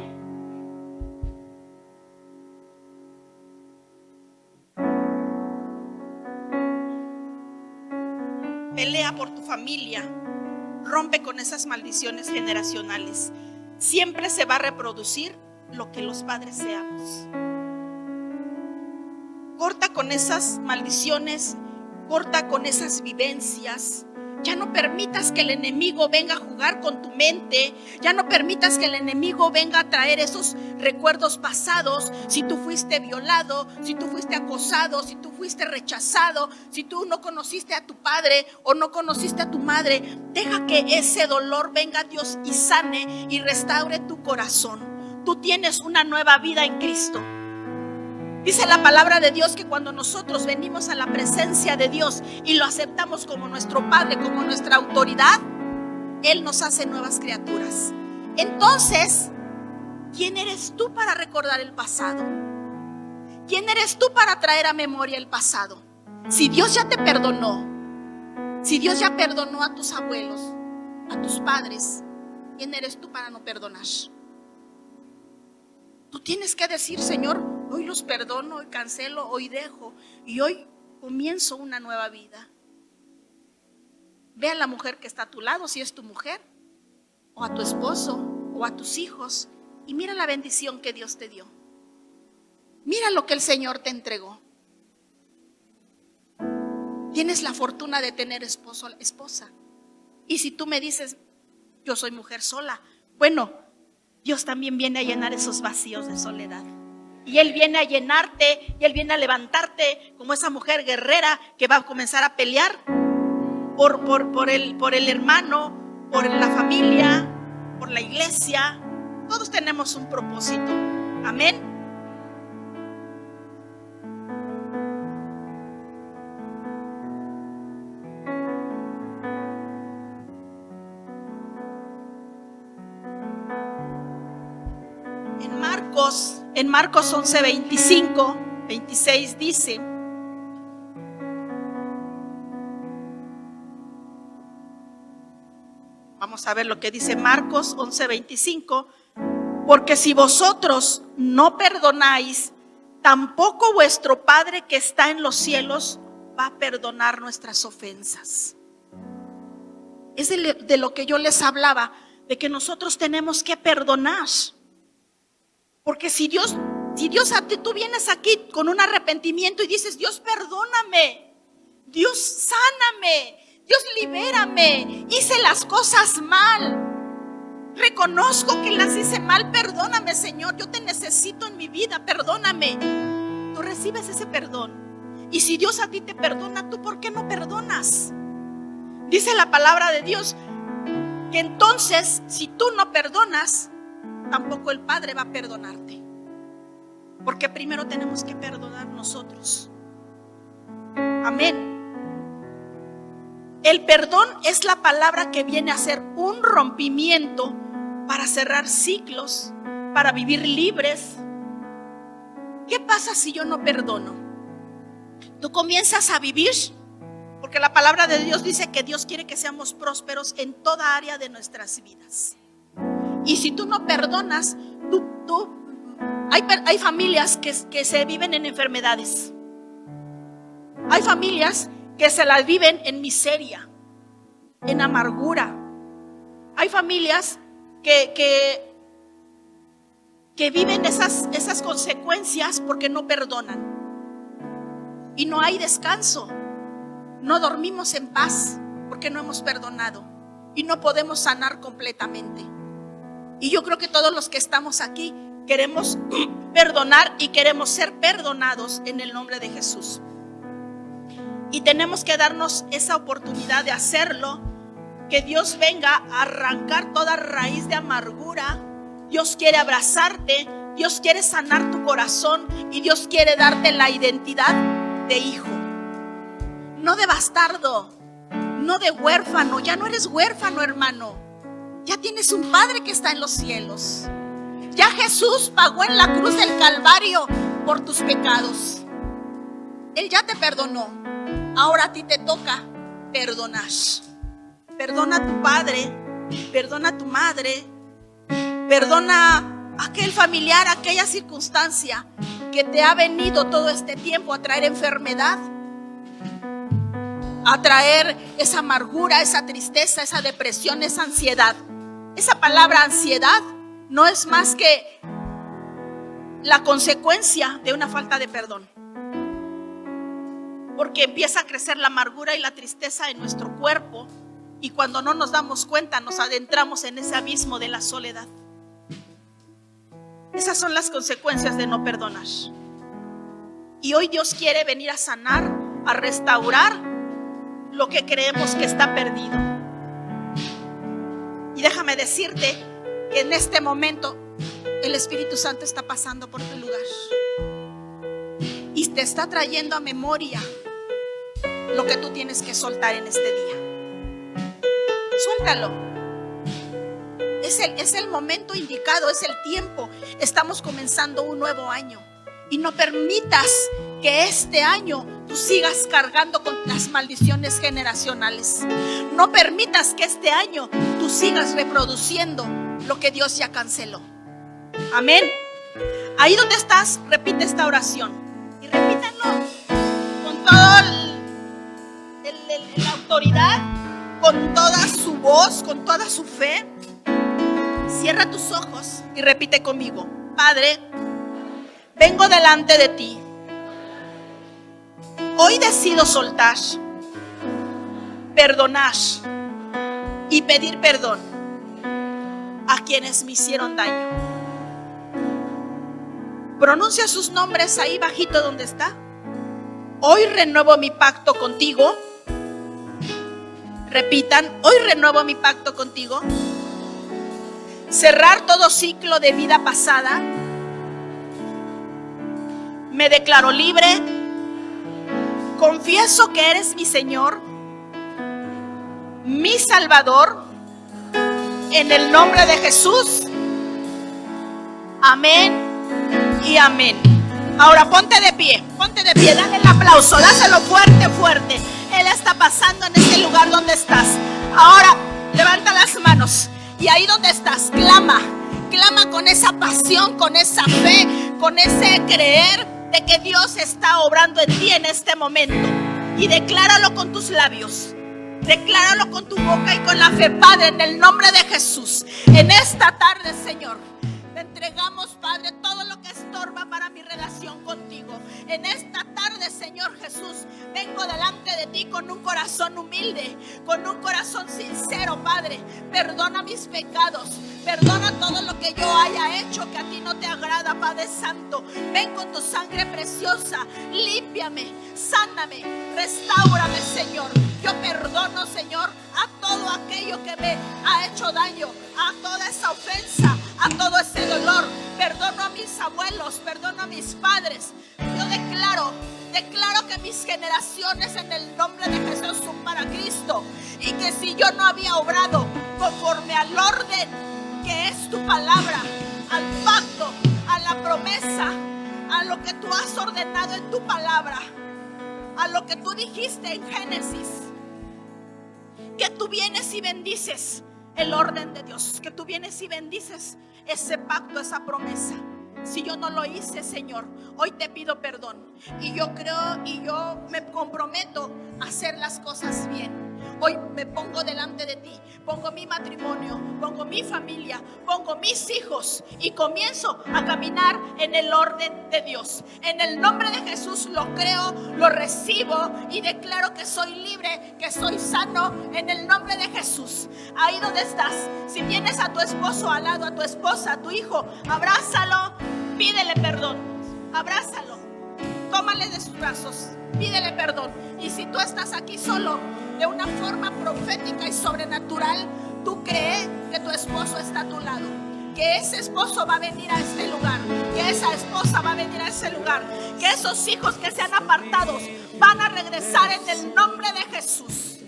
Pelea por tu familia, rompe con esas maldiciones generacionales. Siempre se va a reproducir lo que los padres seamos. Corta con esas maldiciones, corta con esas vivencias. Ya no permitas que el enemigo venga a jugar con tu mente. Ya no permitas que el enemigo venga a traer esos recuerdos pasados. Si tú fuiste violado, si tú fuiste acosado, si tú fuiste rechazado, si tú no conociste a tu padre o no conociste a tu madre, deja que ese dolor venga a Dios y sane y restaure tu corazón. Tú tienes una nueva vida en Cristo. Dice la palabra de Dios que cuando nosotros venimos a la presencia de Dios y lo aceptamos como nuestro Padre, como nuestra autoridad, Él nos hace nuevas criaturas. Entonces, ¿quién eres tú para recordar el pasado? ¿Quién eres tú para traer a memoria el pasado? Si Dios ya te perdonó, si Dios ya perdonó a tus abuelos, a tus padres, ¿quién eres tú para no perdonar? Tú tienes que decir: Señor, hoy los perdono, hoy cancelo, hoy dejo y hoy comienzo una nueva vida. Ve a la mujer que está a tu lado, si es tu mujer, o a tu esposo, o a tus hijos, y mira la bendición que Dios te dio. Mira lo que el Señor te entregó. Tienes la fortuna de tener esposo, esposa. Y si tú me dices: yo soy mujer sola, bueno, Dios también viene a llenar esos vacíos de soledad. Y Él viene a llenarte, y Él viene a levantarte como esa mujer guerrera que va a comenzar a pelear por el hermano, por la familia, por la iglesia. Todos tenemos un propósito. Amén. En Marcos 11, 25, 26 dice: vamos a ver lo que dice Marcos 11, 25. Porque si vosotros no perdonáis, tampoco vuestro Padre que está en los cielos va a perdonar nuestras ofensas. Es de lo que yo les hablaba, de que nosotros tenemos que perdonar. Porque si Dios a ti, tú vienes aquí con un arrepentimiento y dices: Dios, perdóname, Dios, sáname, Dios, libérame, hice las cosas mal, reconozco que las hice mal, perdóname, Señor, yo te necesito en mi vida, perdóname. Tú recibes ese perdón. Y si Dios a ti te perdona, ¿tú por qué no perdonas? Dice la palabra de Dios que entonces, si tú no perdonas, tampoco el Padre va a perdonarte. Porque primero tenemos que perdonar nosotros. Amén. El perdón es la palabra que viene a ser un rompimiento para cerrar ciclos, para vivir libres. ¿Qué pasa si yo no perdono? Tú comienzas a vivir, porque la palabra de Dios dice que Dios quiere que seamos prósperos en toda área de nuestras vidas. Y si tú no perdonas, hay familias que se viven en enfermedades. Hay familias que se las viven en miseria, en amargura. Hay familias que viven esas consecuencias porque no perdonan. Y no hay descanso. No dormimos en paz porque no hemos perdonado. Y no podemos sanar completamente. Y yo creo que todos los que estamos aquí queremos perdonar y queremos ser perdonados en el nombre de Jesús. Y tenemos que darnos esa oportunidad de hacerlo. Que Dios venga a arrancar toda raíz de amargura. Dios quiere abrazarte. Dios quiere sanar tu corazón. Y Dios quiere darte la identidad de hijo. No de bastardo. No de huérfano. Ya no eres huérfano, hermano. Ya tienes un Padre que está en los cielos. Ya Jesús pagó en la cruz del Calvario por tus pecados. Él ya te perdonó. Ahora a ti te toca perdonar. Perdona a tu padre, perdona a tu madre, perdona a aquel familiar, aquella circunstancia que te ha venido todo este tiempo a traer enfermedad, a traer esa amargura, esa tristeza, esa depresión, esa ansiedad. Esa palabra ansiedad no es más que la consecuencia de una falta de perdón. Porque empieza a crecer la amargura y la tristeza en nuestro cuerpo, y cuando no nos damos cuenta nos adentramos en ese abismo de la soledad. Esas son las consecuencias de no perdonar. Y hoy Dios quiere venir a sanar, a restaurar lo que creemos que está perdido. Y déjame decirte que en este momento el Espíritu Santo está pasando por tu lugar y te está trayendo a memoria lo que tú tienes que soltar en este día. Suéltalo. Es el momento indicado, es el tiempo. Estamos comenzando un nuevo año y no permitas que este año tú sigas cargando con las maldiciones generacionales. No permitas que este año tú sigas reproduciendo lo que Dios ya canceló. Amén. Ahí donde estás, repite esta oración y repítanlo con toda la autoridad, con toda su voz, con toda su fe. Cierra tus ojos y repite conmigo: Padre, vengo delante de ti. Hoy decido soltar, perdonar y pedir perdón a quienes me hicieron daño. Pronuncia sus nombres ahí bajito donde está. Hoy renuevo mi pacto contigo. Repitan: hoy renuevo mi pacto contigo. Cerrar todo ciclo de vida pasada. Me declaro libre. Confieso que eres mi Señor, mi Salvador, en el nombre de Jesús. Amén y amén. Ahora ponte de pie, dale el aplauso, dáselo fuerte, fuerte. Él está pasando en este lugar donde estás. Ahora levanta las manos y ahí donde estás, clama con esa pasión, con esa fe, con ese creer de que Dios está obrando en ti en este momento. Y decláralo con tus labios, decláralo con tu boca y con la fe. Padre, en el nombre de Jesús, en esta tarde, Señor, te entregamos, Padre, todo lo que estorba para mi relación contigo. En esta tarde, Señor Jesús, vengo delante de ti con un corazón humilde, con un corazón sincero, Padre. Perdona mis pecados, perdona todo lo que yo haya hecho que a ti no te agrada, Padre Santo. Ven con tu sangre preciosa, límpiame, sáname, restáurame, Señor. Yo perdono, Señor, a todo aquello que me ha hecho daño, a toda esa ofensa, a todo ese dolor. Perdono a mis abuelos, perdono a mis padres. Yo declaro que mis generaciones en el nombre de Jesús son para Cristo, y que si yo no había obrado conforme al orden que es tu palabra, al pacto, a la promesa, a lo que tú has ordenado en tu palabra, a lo que tú dijiste en Génesis, que tú vienes y bendices el orden de Dios, que tú vienes y bendices ese pacto, esa promesa. Si yo no lo hice, Señor, hoy te pido perdón. Y yo creo y yo me comprometo a hacer las cosas bien. Hoy me pongo delante de ti, pongo mi matrimonio, pongo mi familia, pongo mis hijos y comienzo a caminar en el orden de Dios. En el nombre de Jesús lo creo, lo recibo y declaro que soy libre, que soy sano en el nombre de Jesús. Ahí donde estás, si tienes a tu esposo al lado, a tu esposa, a tu hijo, abrázalo, pídele perdón, abrázalo, tómale de sus brazos, pídele perdón. Y si tú estás aquí solo, de una forma profética y sobrenatural, tú crees que tu esposo está a tu lado, que ese esposo va a venir a este lugar, que esa esposa va a venir a ese lugar, que esos hijos que se han apartado van a regresar en el nombre de Jesús.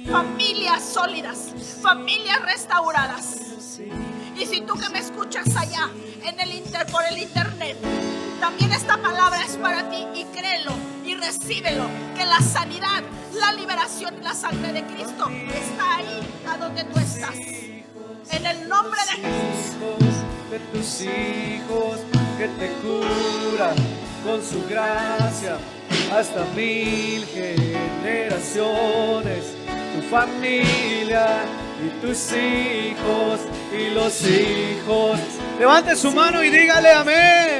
Familias sólidas, familias restauradas. Y si tú que me escuchas allá por el internet, También esta palabra es para ti y créelo y recíbelo, que la sanidad, la liberación y la sangre de Cristo está ahí a donde tú estás. En el nombre de Jesús. De tus hijos que te curan con su gracia hasta 1000 generaciones, tu familia y tus hijos y los hijos. Levante su mano y dígale amén.